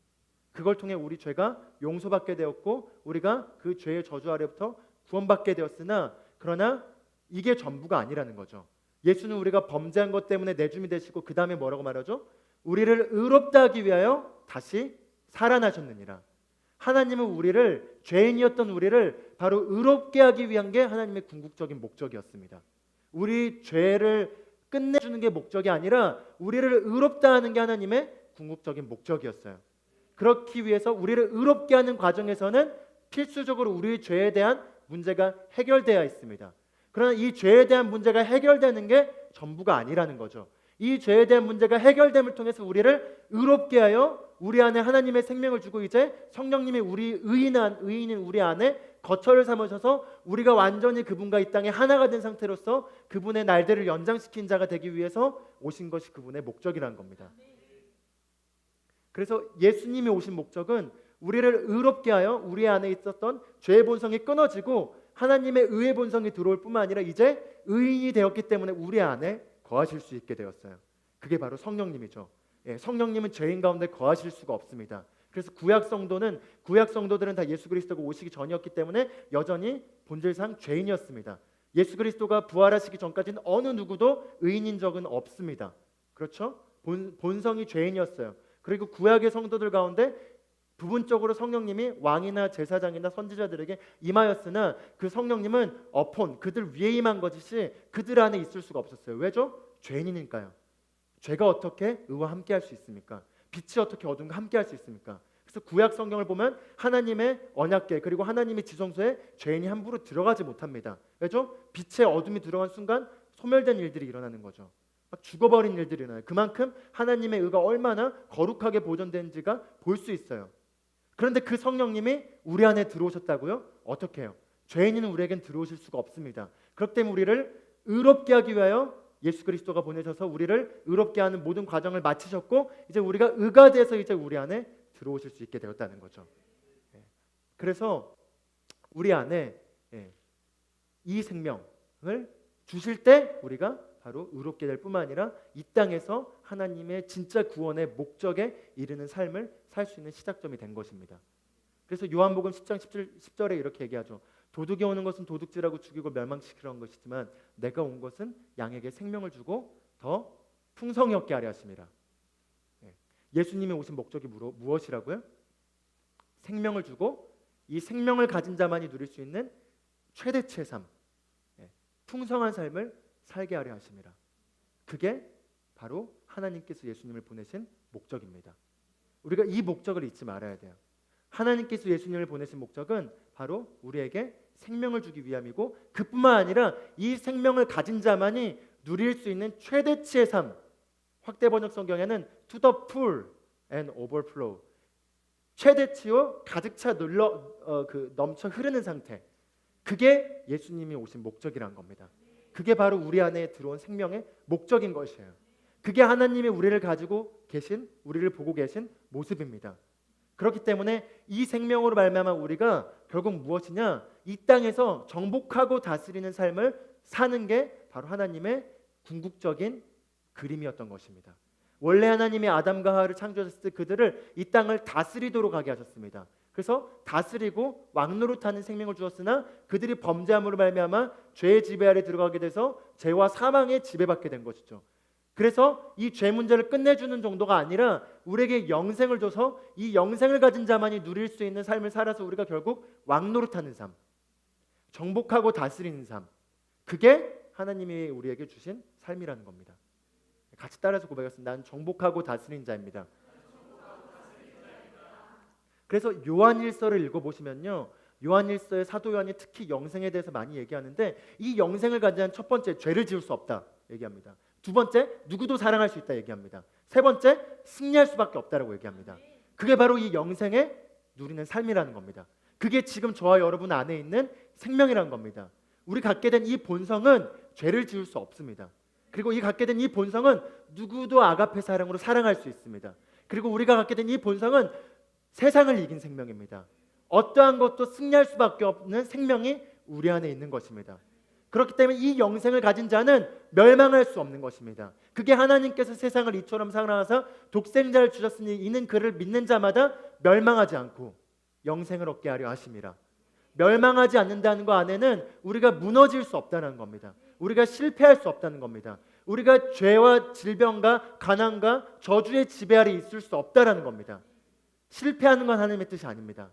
그걸 통해 우리 죄가 용서받게 되었고 우리가 그 죄의 저주 아래부터 구원받게 되었으나, 그러나 이게 전부가 아니라는 거죠. 예수는 우리가 범죄한 것 때문에 내줌이 되시고 그 다음에 뭐라고 말하죠? 우리를 의롭다 하기 위하여 다시 살아나셨느니라. 하나님은 우리를, 죄인이었던 우리를 바로 의롭게 하기 위한 게 하나님의 궁극적인 목적이었습니다. 우리 죄를 끝내주는 게 목적이 아니라 우리를 의롭다 하는 게 하나님의 궁극적인 목적이었어요. 그렇기 위해서 우리를 의롭게 하는 과정에서는 필수적으로 우리의 죄에 대한 문제가 해결되어야 있습니다. 그러나 이 죄에 대한 문제가 해결되는 게 전부가 아니라는 거죠. 이 죄에 대한 문제가 해결됨을 통해서 우리를 의롭게 하여 우리 안에 하나님의 생명을 주고 이제 성령님이 우리 의인인 우리 안에 거처를 삼으셔서 우리가 완전히 그분과 이 땅에 하나가 된 상태로서 그분의 날들을 연장시킨 자가 되기 위해서 오신 것이 그분의 목적이라는 겁니다. 그래서 예수님이 오신 목적은 우리를 의롭게 하여 우리 안에 있었던 죄의 본성이 끊어지고 하나님의 의의 본성이 들어올 뿐만 아니라 이제 의인이 되었기 때문에 우리 안에 거하실 수 있게 되었어요. 그게 바로 성령님이죠. 성령님은 죄인 가운데 거하실 수가 없습니다. 그래서 구약 성도들은 다 예수 그리스도가 오시기 전이었기 때문에 여전히 본질상 죄인이었습니다. 예수 그리스도가 부활하시기 전까지는 어느 누구도 의인인 적은 없습니다. 그렇죠? 본성이 죄인이었어요. 그리고 구약의 성도들 가운데 부분적으로 성령님이 왕이나 제사장이나 선지자들에게 임하였으나 그 성령님은 그들 위에 임한 것이지 그들 안에 있을 수가 없었어요. 왜죠? 죄인이니까요. 죄가 어떻게 의와 함께 할 수 있습니까? 빛이 어떻게 어둠과 함께 할 수 있습니까? 그래서 구약 성경을 보면 하나님의 언약궤 그리고 하나님의 지성소에 죄인이 함부로 들어가지 못합니다. 왜죠? 빛의 어둠이 들어간 순간 소멸된 일들이 일어나는 거죠. 막 죽어버린 일들이 일어나요. 그만큼 하나님의 의가 얼마나 거룩하게 보존되는지가 볼 수 있어요. 그런데 그 성령님이 우리 안에 들어오셨다고요? 어떻게 해요? 죄인은 우리에겐 들어오실 수가 없습니다. 그렇기 때문에 우리를 의롭게 하기 위하여 예수 그리스도가 보내셔서 우리를 의롭게 하는 모든 과정을 마치셨고 이제 우리가 의가 돼서 이제 우리 안에 들어오실 수 있게 되었다는 거죠. 그래서 우리 안에 이 생명을 주실 때 우리가 바로 의롭게 될 뿐만 아니라 이 땅에서 하나님의 진짜 구원의 목적에 이르는 삶을 살 수 있는 시작점이 된 것입니다. 그래서 요한복음 10장 10절에 이렇게 얘기하죠. 도둑이 오는 것은 도둑질하고 죽이고 멸망시키려는 것이지만 내가 온 것은 양에게 생명을 주고 더 풍성히 얻게 하려 하심이라. 예수님이 오신 목적이 무엇이라고요? 생명을 주고 이 생명을 가진 자만이 누릴 수 있는 최대치의 삶, 풍성한 삶을 살게 하려 하심이라. 그게 바로 하나님께서 예수님을 보내신 목적입니다. 우리가 이 목적을 잊지 말아야 돼요. 하나님께서 예수님을 보내신 목적은 바로 우리에게 생명을 주기 위함이고 그뿐만 아니라 이 생명을 가진 자만이 누릴 수 있는 최대치의 삶, 확대 번역 성경에는 to the full and overflow, 최대치요 가득 차 넘쳐 흐르는 상태, 그게 예수님이 오신 목적이란 겁니다. 그게 바로 우리 안에 들어온 생명의 목적인 것이에요. 그게 하나님이 우리를 가지고 계신, 우리를 보고 계신 모습입니다. 그렇기 때문에 이 생명으로 말미암아 우리가 결국 무엇이냐? 이 땅에서 정복하고 다스리는 삶을 사는 게 바로 하나님의 궁극적인 그림이었던 것입니다. 원래 하나님이 아담과 하와를 창조하셨을 때 그들을 이 땅을 다스리도록 하게 하셨습니다. 그래서 다스리고 왕노릇하는 생명을 주었으나 그들이 범죄함으로 말미암아 죄의 지배 아래 들어가게 돼서 죄와 사망에 지배받게 된 것이죠. 그래서 이 죄 문제를 끝내주는 정도가 아니라 우리에게 영생을 줘서 이 영생을 가진 자만이 누릴 수 있는 삶을 살아서 우리가 결국 왕노릇하는 삶, 정복하고 다스리는 삶, 그게 하나님이 우리에게 주신 삶이라는 겁니다. 같이 따라서 고백했습니다. 난 정복하고 다스리는 자입니다. 그래서 요한일서를 읽어보시면요, 요한일서의 사도 요한이 특히 영생에 대해서 많이 얘기하는데 이 영생을 가진 첫 번째, 죄를 지을 수 없다 얘기합니다. 두 번째, 누구도 사랑할 수 있다 얘기합니다. 세 번째, 승리할 수밖에 없다라고 얘기합니다. 그게 바로 이 영생에 누리는 삶이라는 겁니다. 그게 지금 저와 여러분 안에 있는 생명이라는 겁니다. 우리 갖게 된 이 본성은 죄를 지을 수 없습니다. 그리고 이 갖게 된 이 본성은 누구도 아가페 사랑으로 사랑할 수 있습니다. 그리고 우리가 갖게 된 이 본성은 세상을 이긴 생명입니다. 어떠한 것도 승리할 수밖에 없는 생명이 우리 안에 있는 것입니다. 그렇기 때문에 이 영생을 가진 자는 멸망할 수 없는 것입니다. 그게 하나님께서 세상을 이처럼 사랑하사 독생자를 주셨으니 이는 그를 믿는 자마다 멸망하지 않고 영생을 얻게 하려 하심이라. 멸망하지 않는다는 것 안에는 우리가 무너질 수 없다는 겁니다. 우리가 실패할 수 없다는 겁니다. 우리가 죄와 질병과 가난과 저주의 지배 아래 있을 수 없다는 겁니다. 실패하는 건 하나님의 뜻이 아닙니다.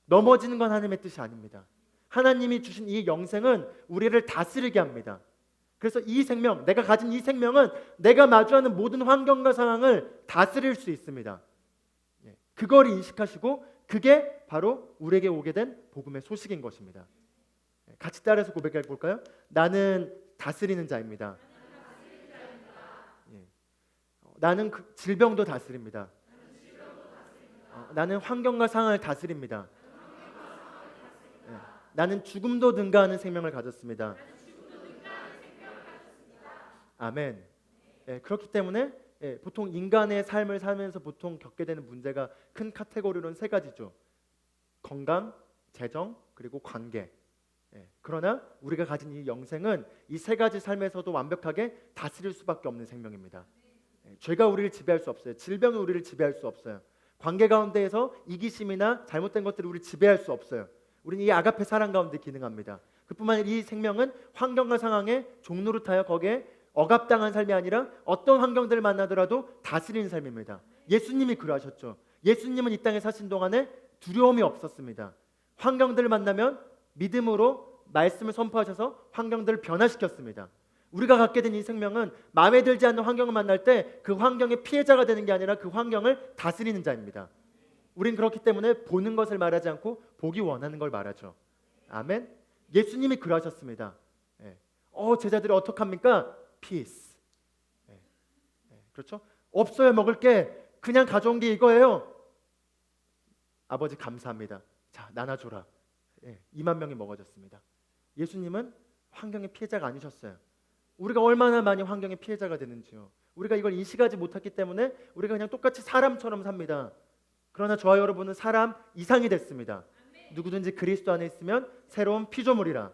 넘어지는 건 하나님의 뜻이 아닙니다. 하나님이 주신 이 영생은 우리를 다스리게 합니다. 그래서 이 생명, 내가 가진 이 생명은 내가 마주하는 모든 환경과 상황을 다스릴 수 있습니다. 그걸 인식하시고 그게 바로 우리에게 오게 된 복음의 소식인 것입니다. 같이 따라서 고백해 볼까요? 나는 다스리는 자입니다. 예. 나는 질병도 다스립니다. 나는 환경과 상황을 다스립니다. 예. 나는 죽음도 능가하는 생명을 가졌습니다. 아멘. 예, 그렇기 때문에 보통 인간의 삶을 살면서 보통 겪게 되는 문제가 큰 카테고리로는 세 가지죠. 건강, 재정, 그리고 관계. 그러나 우리가 가진 이 영생은 이 세 가지 삶에서도 완벽하게 다스릴 수밖에 없는 생명입니다. 죄가 우리를 지배할 수 없어요. 질병이 우리를 지배할 수 없어요. 관계 가운데에서 이기심이나 잘못된 것들을 우리를 지배할 수 없어요. 우리는 이 아가페 사랑 가운데 기능합니다. 그뿐만 아니라 이 생명은 환경과 상황에 종노릇하여 거기에 억압당한 삶이 아니라 어떤 환경들을 만나더라도 다스리는 삶입니다. 예수님이 그러하셨죠. 예수님은 이 땅에 사신 동안에 두려움이 없었습니다. 환경들을 만나면 믿음으로 말씀을 선포하셔서 환경들을 변화시켰습니다. 우리가 갖게 된 이 생명은 마음에 들지 않는 환경을 만날 때 그 환경의 피해자가 되는 게 아니라 그 환경을 다스리는 자입니다. 우린 그렇기 때문에 보는 것을 말하지 않고 보기 원하는 걸 말하죠. 아멘. 예수님이 그러하셨습니다. 제자들이 어떡합니까? 피스. 그렇죠? 없어요. 먹을 게 그냥 가져온 게 이거예요. 아버지 감사합니다. 자, 나눠줘라. 2만 명이 먹어졌습니다. 예수님은 환경의 피해자가 아니셨어요. 우리가 얼마나 많이 환경의 피해자가 되는지요. 우리가 이걸 인식하지 못했기 때문에 우리가 그냥 똑같이 사람처럼 삽니다. 그러나 저와 여러분은 사람 이상이 됐습니다. 누구든지 그리스도 안에 있으면 새로운 피조물이라.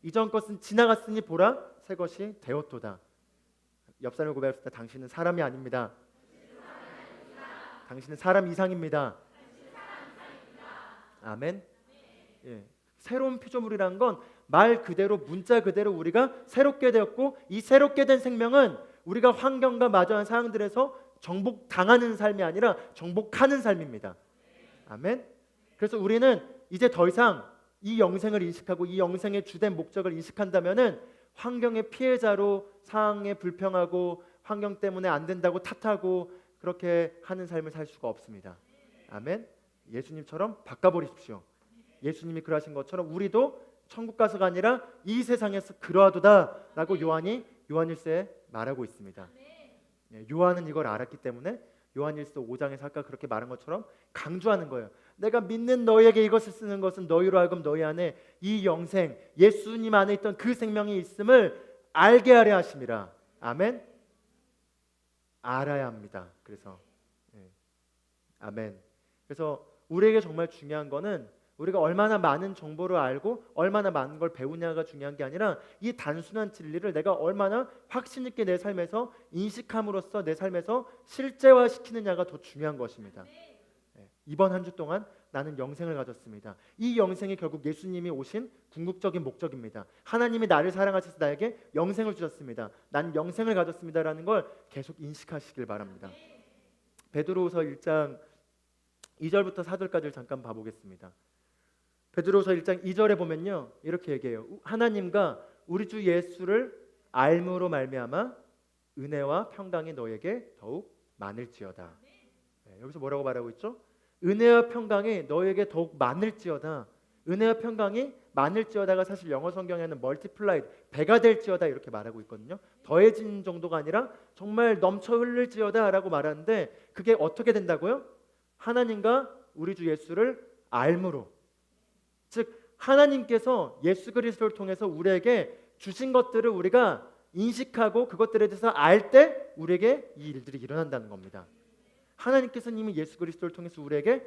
이전 것은 지나갔으니 보라 새 것이 되었도다. 옆 사람을 고백했을 때 당신은 사람이 아닙니다. 당신은 사람 이상입니다. 아멘. 새로운 피조물이라는 건 말 그대로 문자 그대로 우리가 새롭게 되었고 이 새롭게 된 생명은 우리가 환경과 마주한 상황들에서 정복당하는 삶이 아니라 정복하는 삶입니다. 아멘. 그래서 우리는 이제 더 이상 이 영생을 인식하고 이 영생의 주된 목적을 인식한다면은 환경의 피해자로 상황에 불평하고 환경 때문에 안 된다고 탓하고 그렇게 하는 삶을 살 수가 없습니다. 아멘. 예수님처럼 바꿔버리십시오. 예수님이 그러하신 것처럼 우리도 천국 가서가 아니라 이 세상에서 그러하도다 라고 요한이 요한일서에 말하고 있습니다. 요한은 이걸 알았기 때문에 요한일서 5장에서 아까 그렇게 말한 것처럼 강조하는 거예요. 내가 믿는 너희에게 이것을 쓰는 것은 너희로 하여금 너희 안에 이 영생 예수님 안에 있던 그 생명이 있음을 알게 하려 하심이라. 아멘. 알아야 합니다. 그래서 아멘. 그래서 우리에게 정말 중요한 거는 우리가 얼마나 많은 정보를 알고 얼마나 많은 걸 배우냐가 중요한 게 아니라 이 단순한 진리를 내가 얼마나 확신 있게 내 삶에서 인식함으로써 내 삶에서 실제화시키느냐가 더 중요한 것입니다. 이번 한 주 동안 나는 영생을 가졌습니다. 이 영생이 결국 예수님이 오신 궁극적인 목적입니다. 하나님이 나를 사랑하셔서 나에게 영생을 주셨습니다. 난 영생을 가졌습니다라는 걸 계속 인식하시길 바랍니다. 베드로후서 1장 2절부터 4절까지를 잠깐 봐보겠습니다. 베드로후서 1장 2절에 보면요 이렇게 얘기해요. 하나님과 우리 주 예수를 알므로 말미암아 은혜와 평강이 너에게 더욱 많을지어다. 여기서 뭐라고 말하고 있죠? 은혜와 평강이 너에게 더욱 많을지어다. 은혜와 평강이 많을지어다가 사실 영어 성경에는 multiplied, 배가 될지어다 이렇게 말하고 있거든요. 더해진 정도가 아니라 정말 넘쳐 흐를지어다 라고 말하는데 그게 어떻게 된다고요? 하나님과 우리 주 예수를 알므로, 즉 하나님께서 예수 그리스도를 통해서 우리에게 주신 것들을 우리가 인식하고 그것들에 대해서 알 때 우리에게 이 일들이 일어난다는 겁니다. 하나님께서는 이미 예수 그리스도를 통해서 우리에게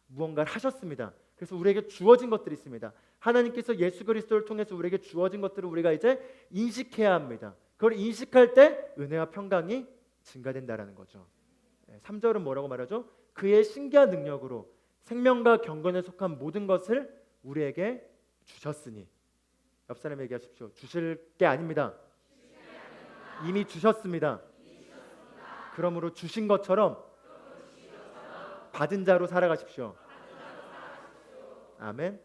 무언가를 하셨습니다. 그래서 우리에게 주어진 것들이 있습니다. 하나님께서 예수 그리스도를 통해서 우리에게 주어진 것들을 우리가 이제 인식해야 합니다. 그걸 인식할 때 은혜와 평강이 증가된다라는 거죠. 3절은 뭐라고 말하죠? 그의 신기한 능력으로 생명과 경건에 속한 모든 것을 우리에게 주셨으니. 옆 사람에게 얘기하십시오. 주실 게 아닙니다. 이미 주셨습니다. 그러므로 주신 것처럼 받은 자로 살아가십시오. 아멘.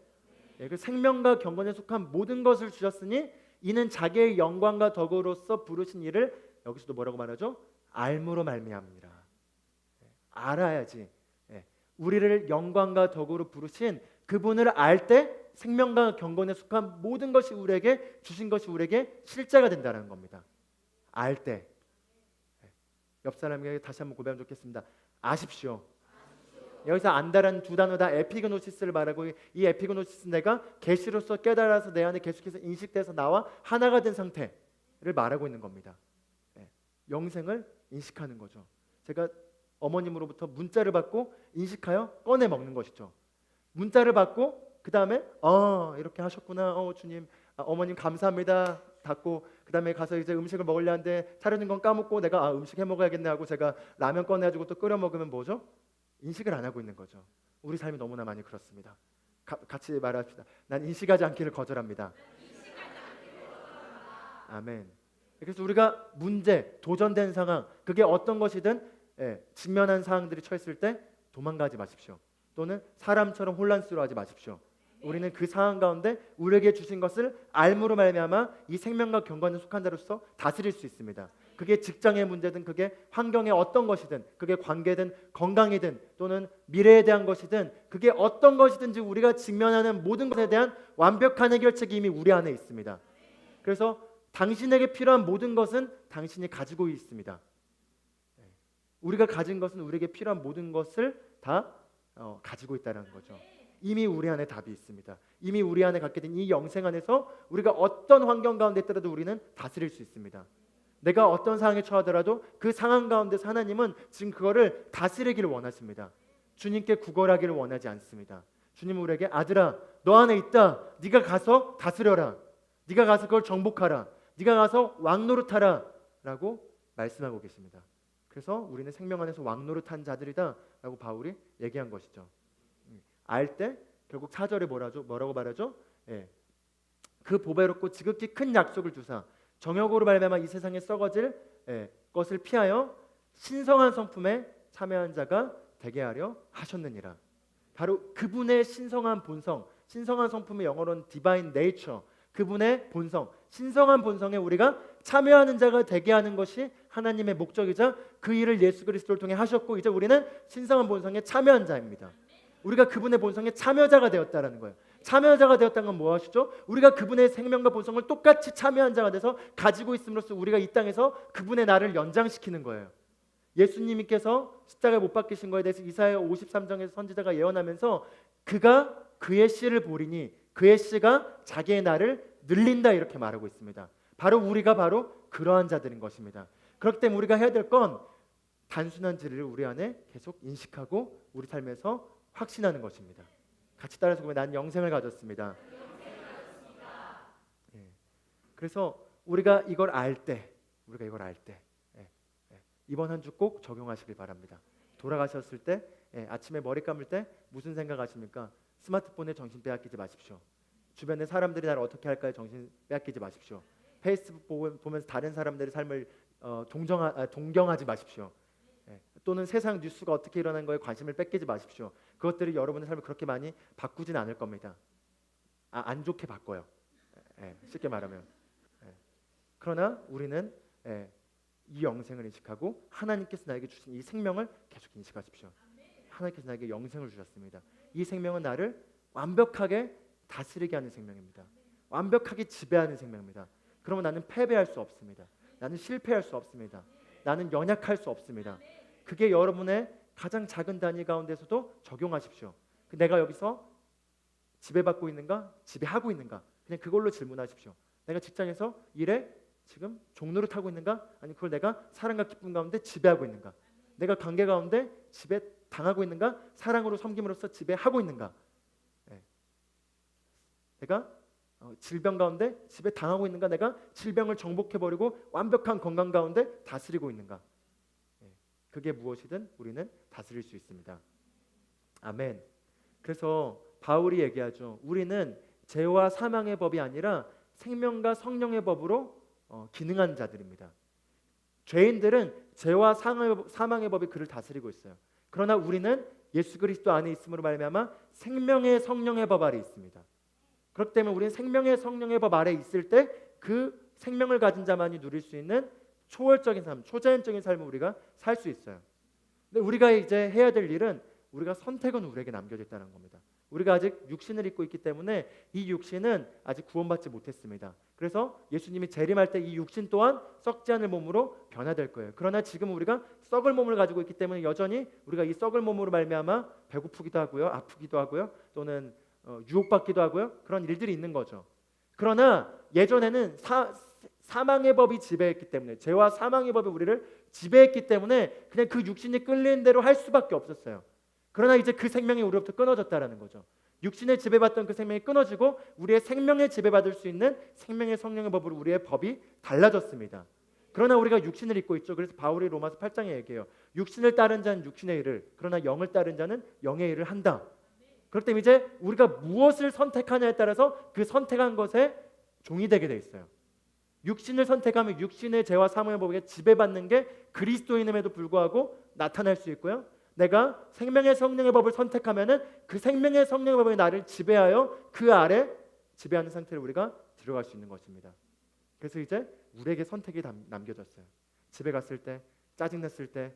그 생명과 경건에 속한 모든 것을 주셨으니 이는 자기의 영광과 덕으로서 부르신 이를 여기서도 뭐라고 말하죠? 알므로 말미암니라. 알아야지. 우리를 영광과 덕으로 부르신 그분을 알 때 생명과 경건에 속한 모든 것이 우리에게 주신 것이 우리에게 실제가 된다는 겁니다. 알 때. 옆 사람에게 다시 한번 고백하면 좋겠습니다. 아십시오. 여기서 안다라는 두 단어 다 에피그노시스를 말하고, 이 에피그노시스 내가 계시로서 깨달아서 내 안에 계속해서 인식돼서 나와 하나가 된 상태를 말하고 있는 겁니다. 영생을 인식하는 거죠. 제가 어머님으로부터 문자를 받고 인식하여 꺼내 먹는 것이죠. 문자를 받고 그 다음에 이렇게 하셨구나, 주님, 어머님 감사합니다 닫고, 그 다음에 가서 이제 음식을 먹으려 하는데 차려진 건 까먹고 내가 음식 해 먹어야겠네 하고 제가 라면 꺼내가지고 또 끓여 먹으면 뭐죠? 인식을 안 하고 있는 거죠. 우리 삶이 너무나 많이 그렇습니다. 같이 말합시다. 난 인식하지 않기를 거절합니다. 아멘. 그래서 우리가 문제, 도전된 상황, 그게 어떤 것이든 직면한 상황들이 처했을 때 도망가지 마십시오. 또는 사람처럼 혼란스러워하지 마십시오. 우리는 그 상황 가운데 우리에게 주신 것을 알므로 말미암아 이 생명과 경건에 속한 자로서 다스릴 수 있습니다. 그게 직장의 문제든 그게 환경의 어떤 것이든, 그게 관계든 건강이든 또는 미래에 대한 것이든, 그게 어떤 것이든지 우리가 직면하는 모든 것에 대한 완벽한 해결책이 이미 우리 안에 있습니다. 그래서 당신에게 필요한 모든 것은 당신이 가지고 있습니다. 우리가 가진 것은 우리에게 필요한 모든 것을 다 가지고 있다는 거죠. 이미 우리 안에 답이 있습니다. 이미 우리 안에 갖게 된 이 영생 안에서 우리가 어떤 환경 가운데 있더라도 우리는 다스릴 수 있습니다. 내가 어떤 상황에 처하더라도 그 상황 가운데서 하나님은 지금 그거를 다스리기를 원하십니다. 주님께 구걸하기를 원하지 않습니다. 주님은 우리에게 아들아, 너 안에 있다. 네가 가서 다스려라. 네가 가서 그걸 정복하라. 네가 가서 왕노릇하라 라고 말씀하고 계십니다. 그래서 우리는 생명 안에서 왕노릇한 자들이다 라고 바울이 얘기한 것이죠. 알 때 결국 4절에 뭐라고 말하죠? 그 보배롭고 지극히 큰 약속을 주사 정욕으로 말미암아 이 세상에 썩어질 것을 피하여 신성한 성품에 참여한 자가 되게 하려 하셨느니라. 바로 그분의 신성한 본성, 신성한 성품의 영어로는 디바인 네이처, 그분의 본성, 신성한 본성에 우리가 참여하는 자가 되게 하는 것이 하나님의 목적이자 그 일을 예수 그리스도를 통해 하셨고, 이제 우리는 신성한 본성에 참여한 자입니다. 우리가 그분의 본성에 참여자가 되었다라는 거예요. 참여자가 되었다는 건 무엇이죠? 우리가 그분의 생명과 본성을 똑같이 참여한 자가 돼서 가지고 있음으로써 우리가 이 땅에서 그분의 날을 연장시키는 거예요. 예수님께서 십자가에 못 박히신 거에 대해서 이사야 53장에서 선지자가 예언하면서 그가 그의 씨를 보리니 그의 씨가 자기의 날을 늘린다 이렇게 말하고 있습니다. 바로 우리가 바로 그러한 자들인 것입니다. 그렇기 때문에 우리가 해야 될 건 단순한 진리를 우리 안에 계속 인식하고 우리 삶에서 확신하는 것입니다. 같이 따라서 보면 난 영생을 가졌습니다. 그래서 우리가 이걸 알 때, 이번 한 주 꼭 적용하시길 바랍니다. 돌아가셨을 때, 아침에 머리 감을 때 무슨 생각하십니까? 스마트폰에 정신 빼앗기지 마십시오. 주변의 사람들이 나를 어떻게 할까에 정신 빼앗기지 마십시오. 페이스북 보면서 다른 사람들의 삶을 동경하지 마십시오. 또는 세상 뉴스가 어떻게 일어나는 거에 관심을 뺏기지 마십시오. 그것들이 여러분의 삶을 그렇게 많이 바꾸진 않을 겁니다. 안 좋게 바꿔요. 쉽게 말하면. 그러나 우리는 이 영생을 인식하고 하나님께서 나에게 주신 이 생명을 계속 인식하십시오. 하나님께서 나에게 영생을 주셨습니다. 이 생명은 나를 완벽하게 다스리게 하는 생명입니다. 완벽하게 지배하는 생명입니다. 그러면 나는 패배할 수 없습니다. 나는 실패할 수 없습니다. 나는 연약할 수 없습니다. 그게 여러분의 가장 작은 단위 가운데서도 적용하십시오. 내가 여기서 지배받고 있는가? 지배하고 있는가? 그냥 그걸로 질문하십시오. 내가 직장에서 일에 지금 종노릇하고 있는가? 아니 그걸 내가 사랑과 기쁨 가운데 지배하고 있는가? 내가 관계 가운데 지배당하고 있는가? 사랑으로 섬김으로써 지배하고 있는가? 내가 질병 가운데 지배당하고 있는가? 내가 질병을 정복해버리고 완벽한 건강 가운데 다스리고 있는가? 그게 무엇이든 우리는 다스릴 수 있습니다. 아멘. 그래서 바울이 얘기하죠. 우리는 죄와 사망의 법이 아니라 생명과 성령의 법으로 기능한 자들입니다. 죄인들은 죄와 사망의 법이 그를 다스리고 있어요. 그러나 우리는 예수 그리스도 안에 있음으로 말미암아 생명의 성령의 법 아래 있습니다. 그렇기 때문에 우리는 생명의 성령의 법 아래 있을 때 그 생명을 가진 자만이 누릴 수 있는 초월적인 삶, 초자연적인 삶을 우리가 살 수 있어요. 근데 우리가 이제 해야 될 일은 우리가 선택은 우리에게 남겨져 있다는 겁니다. 우리가 아직 육신을 입고 있기 때문에 이 육신은 아직 구원받지 못했습니다. 그래서 예수님이 재림할 때 이 육신 또한 썩지 않을 몸으로 변화될 거예요. 그러나 지금 우리가 썩을 몸을 가지고 있기 때문에 여전히 우리가 이 썩을 몸으로 말미암아 배고프기도 하고요, 아프기도 하고요, 또는 유혹받기도 하고요, 그런 일들이 있는 거죠. 그러나 예전에는 사망의 법이 지배했기 때문에, 죄와 사망의 법이 우리를 지배했기 때문에 그냥 그 육신이 끌리는 대로 할 수밖에 없었어요. 그러나 이제 그 생명이 우리로부터 끊어졌다라는 거죠. 육신에 지배받던 그 생명이 끊어지고 우리의 생명에 지배받을 수 있는 생명의 성령의 법으로 우리의 법이 달라졌습니다. 그러나 우리가 육신을 입고 있죠. 그래서 바울이 로마서 8장에 얘기해요. 육신을 따른 자는 육신의 일을, 그러나 영을 따른 자는 영의 일을 한다. 그럴 때 이제 우리가 무엇을 선택하냐에 따라서 그 선택한 것에 종이 되게 돼 있어요. 육신을 선택하면 육신의 죄와 사망의 법에 지배받는 게 그리스도인임에도 불구하고 나타날 수 있고요. 내가 생명의 성령의 법을 선택하면은 그 생명의 성령의 법이 나를 지배하여 그 아래 지배하는 상태로 우리가 들어갈 수 있는 것입니다. 그래서 이제 우리에게 선택이 남겨졌어요. 집에 갔을 때, 짜증났을 때,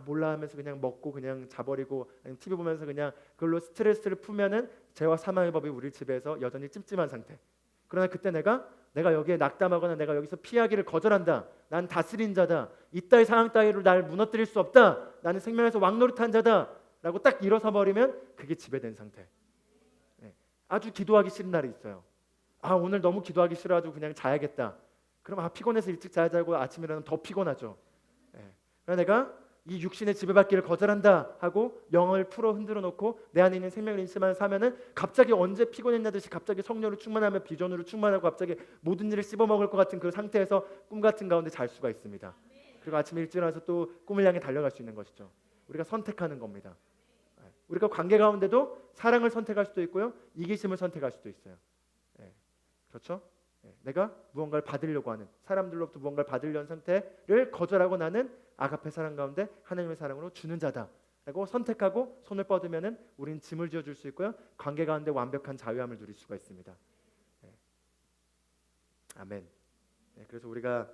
몰라 하면서 그냥 먹고 그냥 자버리고, 아니면 TV 보면서 그냥 그걸로 스트레스를 풀면은 죄와 사망의 법이 우리를 지배해서 여전히 찜찜한 상태. 그러나 그때 내가 여기에 낙담하거나 내가 여기서 피하기를 거절한다. 난 다스린 자다. 이따의 상황 따위로 날 무너뜨릴 수 없다. 나는 생명에서 왕노릇한 자다. 라고 딱 일어서 버리면 그게 지배된 상태. 아주 기도하기 싫은 날이 있어요. 오늘 너무 기도하기 싫어가지고 그냥 자야겠다. 그럼 피곤해서 일찍 자자고 아침에 일어나면 더 피곤하죠. 그래서 내가 이 육신의 지배받기를 거절한다 하고 영을 풀어 흔들어 놓고 내 안에 있는 생명을 인식하면서 사면은 갑자기 언제 피곤했냐듯이 갑자기 성령으로 충만하며 비전으로 충만하고 갑자기 모든 일을 씹어먹을 것 같은 그 상태에서 꿈 같은 가운데 잘 수가 있습니다. 그리고 아침에 일찍 일어나서 또 꿈을 향해 달려갈 수 있는 것이죠. 우리가 선택하는 겁니다. 우리가 관계 가운데도 사랑을 선택할 수도 있고요, 이기심을 선택할 수도 있어요. 그렇죠? 내가 무언가를 받으려고 하는, 사람들로부터 무언가를 받으려는 상태를 거절하고 나는 아가페 사랑 가운데 하나님의 사랑으로 주는 자다라고 선택하고 손을 뻗으면은 우리는 짐을 지어줄 수 있고요, 관계 가운데 완벽한 자유함을 누릴 수가 있습니다. 아멘. 그래서 우리가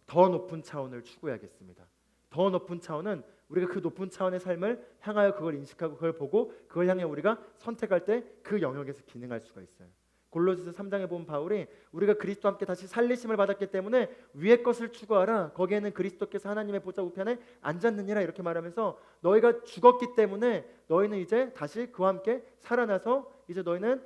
더 높은 차원을 추구해야겠습니다. 더 높은 차원은 우리가 그 높은 차원의 삶을 향하여 그걸 인식하고 그걸 보고 그걸 향해 우리가 선택할 때 그 영역에서 기능할 수가 있어요. 골로새서 3장에 보면 바울이 우리가 그리스도와 함께 다시 살리심을 받았기 때문에 위의 것을 추구하라. 거기에는 그리스도께서 하나님의 보좌 우편에 앉았느니라 이렇게 말하면서 너희가 죽었기 때문에 너희는 이제 다시 그와 함께 살아나서 이제 너희는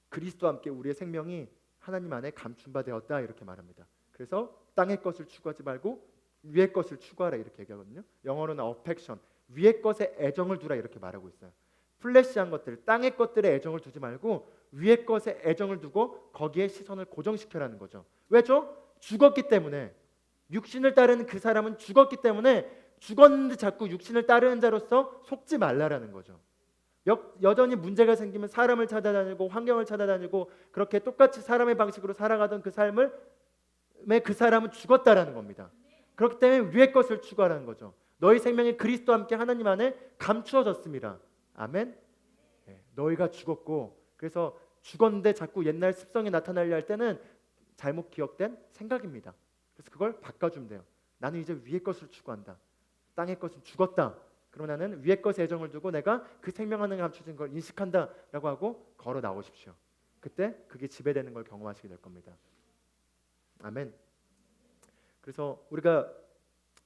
그리스도와 함께 우리의 생명이 하나님 안에 감춘 바 되었다 이렇게 말합니다. 그래서 땅의 것을 추구하지 말고 위의 것을 추구하라 이렇게 얘기하거든요. 영어로는 affection, 위의 것에 애정을 두라 이렇게 말하고 있어요. 플래시한 것들, 땅의 것들에 애정을 두지 말고 위의 것에 애정을 두고 거기에 시선을 고정시켜라는 거죠. 왜죠? 죽었기 때문에. 육신을 따르는 그 사람은 죽었기 때문에 죽었는데 자꾸 육신을 따르는 자로서 속지 말라라는 거죠. 여전히 문제가 생기면 사람을 찾아다니고 환경을 찾아다니고 그렇게 똑같이 사람의 방식으로 살아가던 그 삶을 그 사람은 죽었다라는 겁니다. 그렇기 때문에 위의 것을 추구하라는 거죠. 너희 생명이 그리스도와 함께 하나님 안에 감추어졌습니다. 아멘. 너희가 죽었고, 그래서 죽었는데 자꾸 옛날 습성이 나타나려 할 때는 잘못 기억된 생각입니다. 그래서 그걸 바꿔주면 돼요. 나는 이제 위의 것을 추구한다. 땅의 것은 죽었다. 그러면 나는 위의 것에 애정을 두고 내가 그 생명 안에 감춰진 걸 인식한다라고 하고 걸어 나오십시오. 그때 그게 지배되는 걸 경험하시게 될 겁니다. 아멘. 그래서 우리가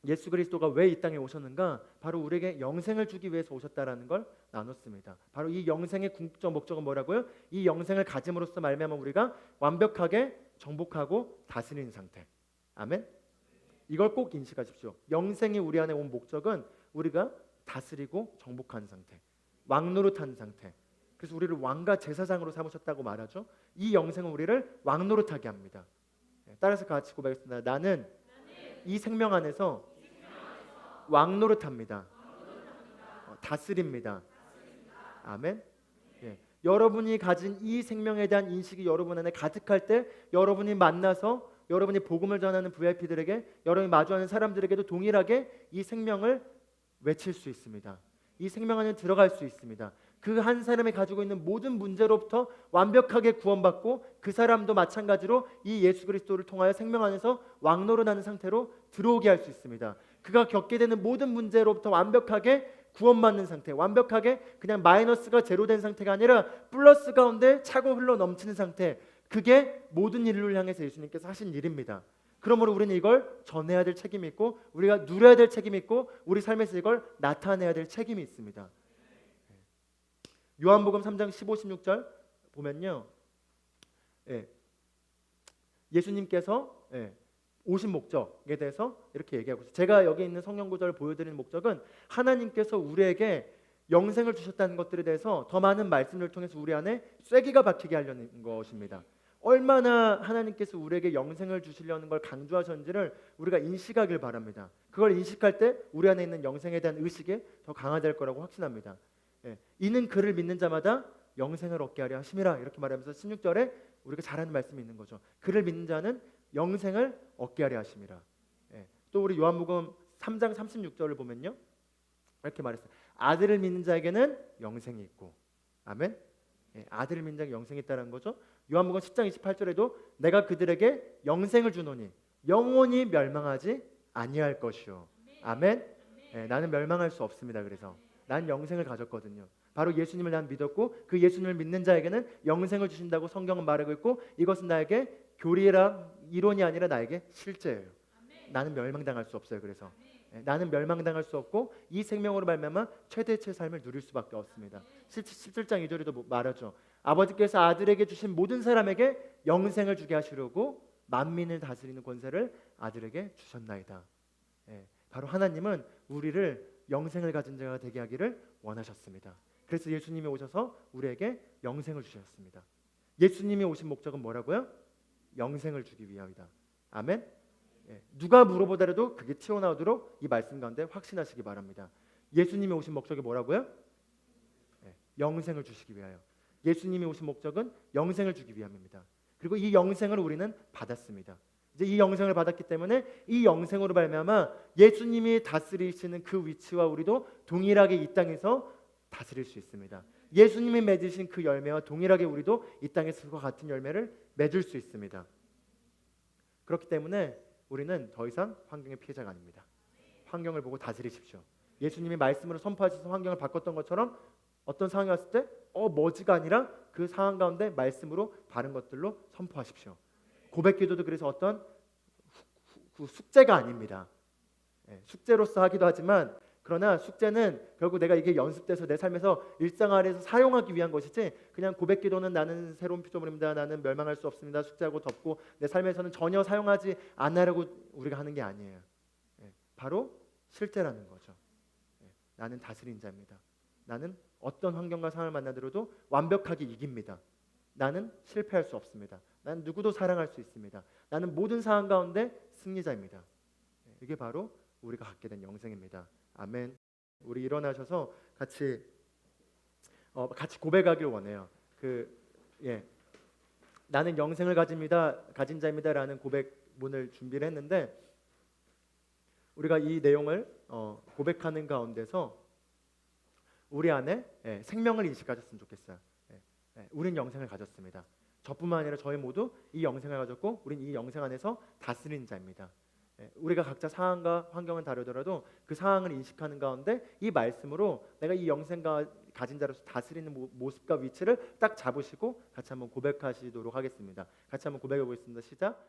예수 그리스도가 왜 이 땅에 오셨는가? 바로 우리에게 영생을 주기 위해서 오셨다라는 걸 나눴습니다. 바로 이 영생의 궁극적 목적은 뭐라고요? 이 영생을 가짐으로써 말미암아 우리가 완벽하게 정복하고 다스리는 상태. 아멘. 이걸 꼭 인식하십시오. 영생이 우리 안에 온 목적은 우리가 다스리고 정복하는 상태, 왕노릇하는 상태. 그래서 우리를 왕과 제사장으로 삼으셨다고 말하죠. 이 영생은 우리를 왕노릇하게 합니다. 따라서 같이 고백하겠습니다. 나는 이 생명 안에서 왕노릇합니다. 다스립니다. 아멘. 여러분이 가진 이 생명에 대한 인식이 여러분 안에 가득할 때 여러분이 만나서 여러분이 복음을 전하는 VIP들에게, 여러분이 마주하는 사람들에게도 동일하게 이 생명을 외칠 수 있습니다. 이 생명 안에 들어갈 수 있습니다. 그 한 사람이 가지고 있는 모든 문제로부터 완벽하게 구원받고 그 사람도 마찬가지로 이 예수 그리스도를 통하여 생명 안에서 왕노릇하는 상태로 들어오게 할 수 있습니다. 그가 겪게 되는 모든 문제로부터 완벽하게 구원받는 상태, 완벽하게 그냥 마이너스가 제로된 상태가 아니라 플러스 가운데 차고 흘러 넘치는 상태, 그게 모든 인류를 향해서 예수님께서 하신 일입니다. 그러므로 우리는 이걸 전해야 될 책임이 있고 우리가 누려야 될 책임이 있고 우리 삶에서 이걸 나타내야 될 책임이 있습니다. 요한복음 3장 15, 16절 보면요, 예수님께서 오신 목적에 대해서 이렇게 얘기하고 있어요. 제가 여기 있는 성경 구절을 보여드리는 목적은 하나님께서 우리에게 영생을 주셨다는 것들에 대해서 더 많은 말씀을 통해서 우리 안에 쐐기가 박히게 하려는 것입니다. 얼마나 하나님께서 우리에게 영생을 주시려는 걸 강조하셨는지를 우리가 인식하길 바랍니다. 그걸 인식할 때 우리 안에 있는 영생에 대한 의식이 더 강화될 거라고 확신합니다. 이는 그를 믿는 자마다 영생을 얻게 하려 하심이라, 이렇게 말하면서 16절에 우리가 잘 아는 말씀이 있는 거죠. 그를 믿는 자는 영생을 얻게 하려 하심이라. 또 우리 요한복음 3장 36절을 보면요, 이렇게 말했어요. 아들을 믿는 자에게는 영생이 있고, 아멘. 아들을 믿는 자에게 영생이 있다는 거죠. 요한복음 10장 28절에도 내가 그들에게 영생을 주노니 영원히 멸망하지 아니할 것이요. 아멘. 나는 멸망할 수 없습니다. 그래서 난 영생을 가졌거든요. 바로 예수님을 난 믿었고 그 예수님을 믿는 자에게는 영생을 주신다고 성경은 말하고 있고, 이것은 나에게 교리라 이론이 아니라 나에게 실제예요. 나는 멸망당할 수 없어요. 그래서 나는 멸망당할 수 없고 이 생명으로 말미암아 최대치의 삶을 누릴 수밖에 없습니다. 17장 2절에도 말하죠. 아버지께서 아들에게 주신 모든 사람에게 영생을 주게 하시려고 만민을 다스리는 권세를 아들에게 주셨나이다. 바로 하나님은 우리를 영생을 가진 자가 되게 하기를 원하셨습니다. 그래서 예수님이 오셔서 우리에게 영생을 주셨습니다. 예수님이 오신 목적은 뭐라고요? 영생을 주기 위함이다. 아멘. 누가 물어보더라도 그게 튀어나오도록 이 말씀 가운데 확신하시기 바랍니다. 예수님이 오신 목적이 뭐라고요? 영생을 주시기 위하여. 예수님이 오신 목적은 영생을 주기 위함입니다. 그리고 이 영생을 우리는 받았습니다. 이제 이 영생을 받았기 때문에 이 영생으로 말미암아 예수님이 다스리시는 그 위치와 우리도 동일하게 이 땅에서 다스릴 수 있습니다. 예수님이 맺으신 그 열매와 동일하게 우리도 이 땅에서 그와 같은 열매를 맺을 수 있습니다. 그렇기 때문에 우리는 더 이상 환경의 피해자가 아닙니다. 환경을 보고 다스리십시오. 예수님이 말씀으로 선포하셔서 환경을 바꿨던 것처럼 어떤 상황이 왔을 때 뭐지가 아니라 그 상황 가운데 말씀으로 바른 것들로 선포하십시오. 고백기도도 그래서 어떤 숙제가 아닙니다. 숙제로서 하기도 하지만 그러나 숙제는 결국 내가 이게 연습돼서 내 삶에서 일상안에서 사용하기 위한 것이지, 그냥 고백기도는 나는 새로운 피조물입니다, 나는 멸망할 수 없습니다, 숙제하고 덮고 내 삶에서는 전혀 사용하지 않으려고 우리가 하는 게 아니에요. 바로 실제라는 거죠. 나는 다스린 자입니다. 나는 어떤 환경과 상황을 만나더라도 완벽하게 이깁니다. 나는 실패할 수 없습니다. 나는 누구도 사랑할 수 있습니다. 나는 모든 상황 가운데 승리자입니다. 이게 바로 우리가 갖게 된 영생입니다. 아멘. 우리 일어나셔서 같이 고백하길 원해요. 나는 영생을 가진 자입니다라는 고백문을 준비를 했는데, 우리가 이 내용을 고백하는 가운데서 우리 안에 생명을 인식하셨으면 좋겠어요. 우린 영생을 가졌습니다. 저뿐만 아니라 저희 모두 이 영생을 가졌고 우린 이 영생 안에서 다스리는 자입니다. 우리가 각자 상황과 환경은 다르더라도 그 상황을 인식하는 가운데 이 말씀으로 내가 이 영생 가진 자로서 다스리는 모습과 위치를 딱 잡으시고 같이 한번 고백하시도록 하겠습니다. 같이 한번 고백해 보겠습니다. 시작.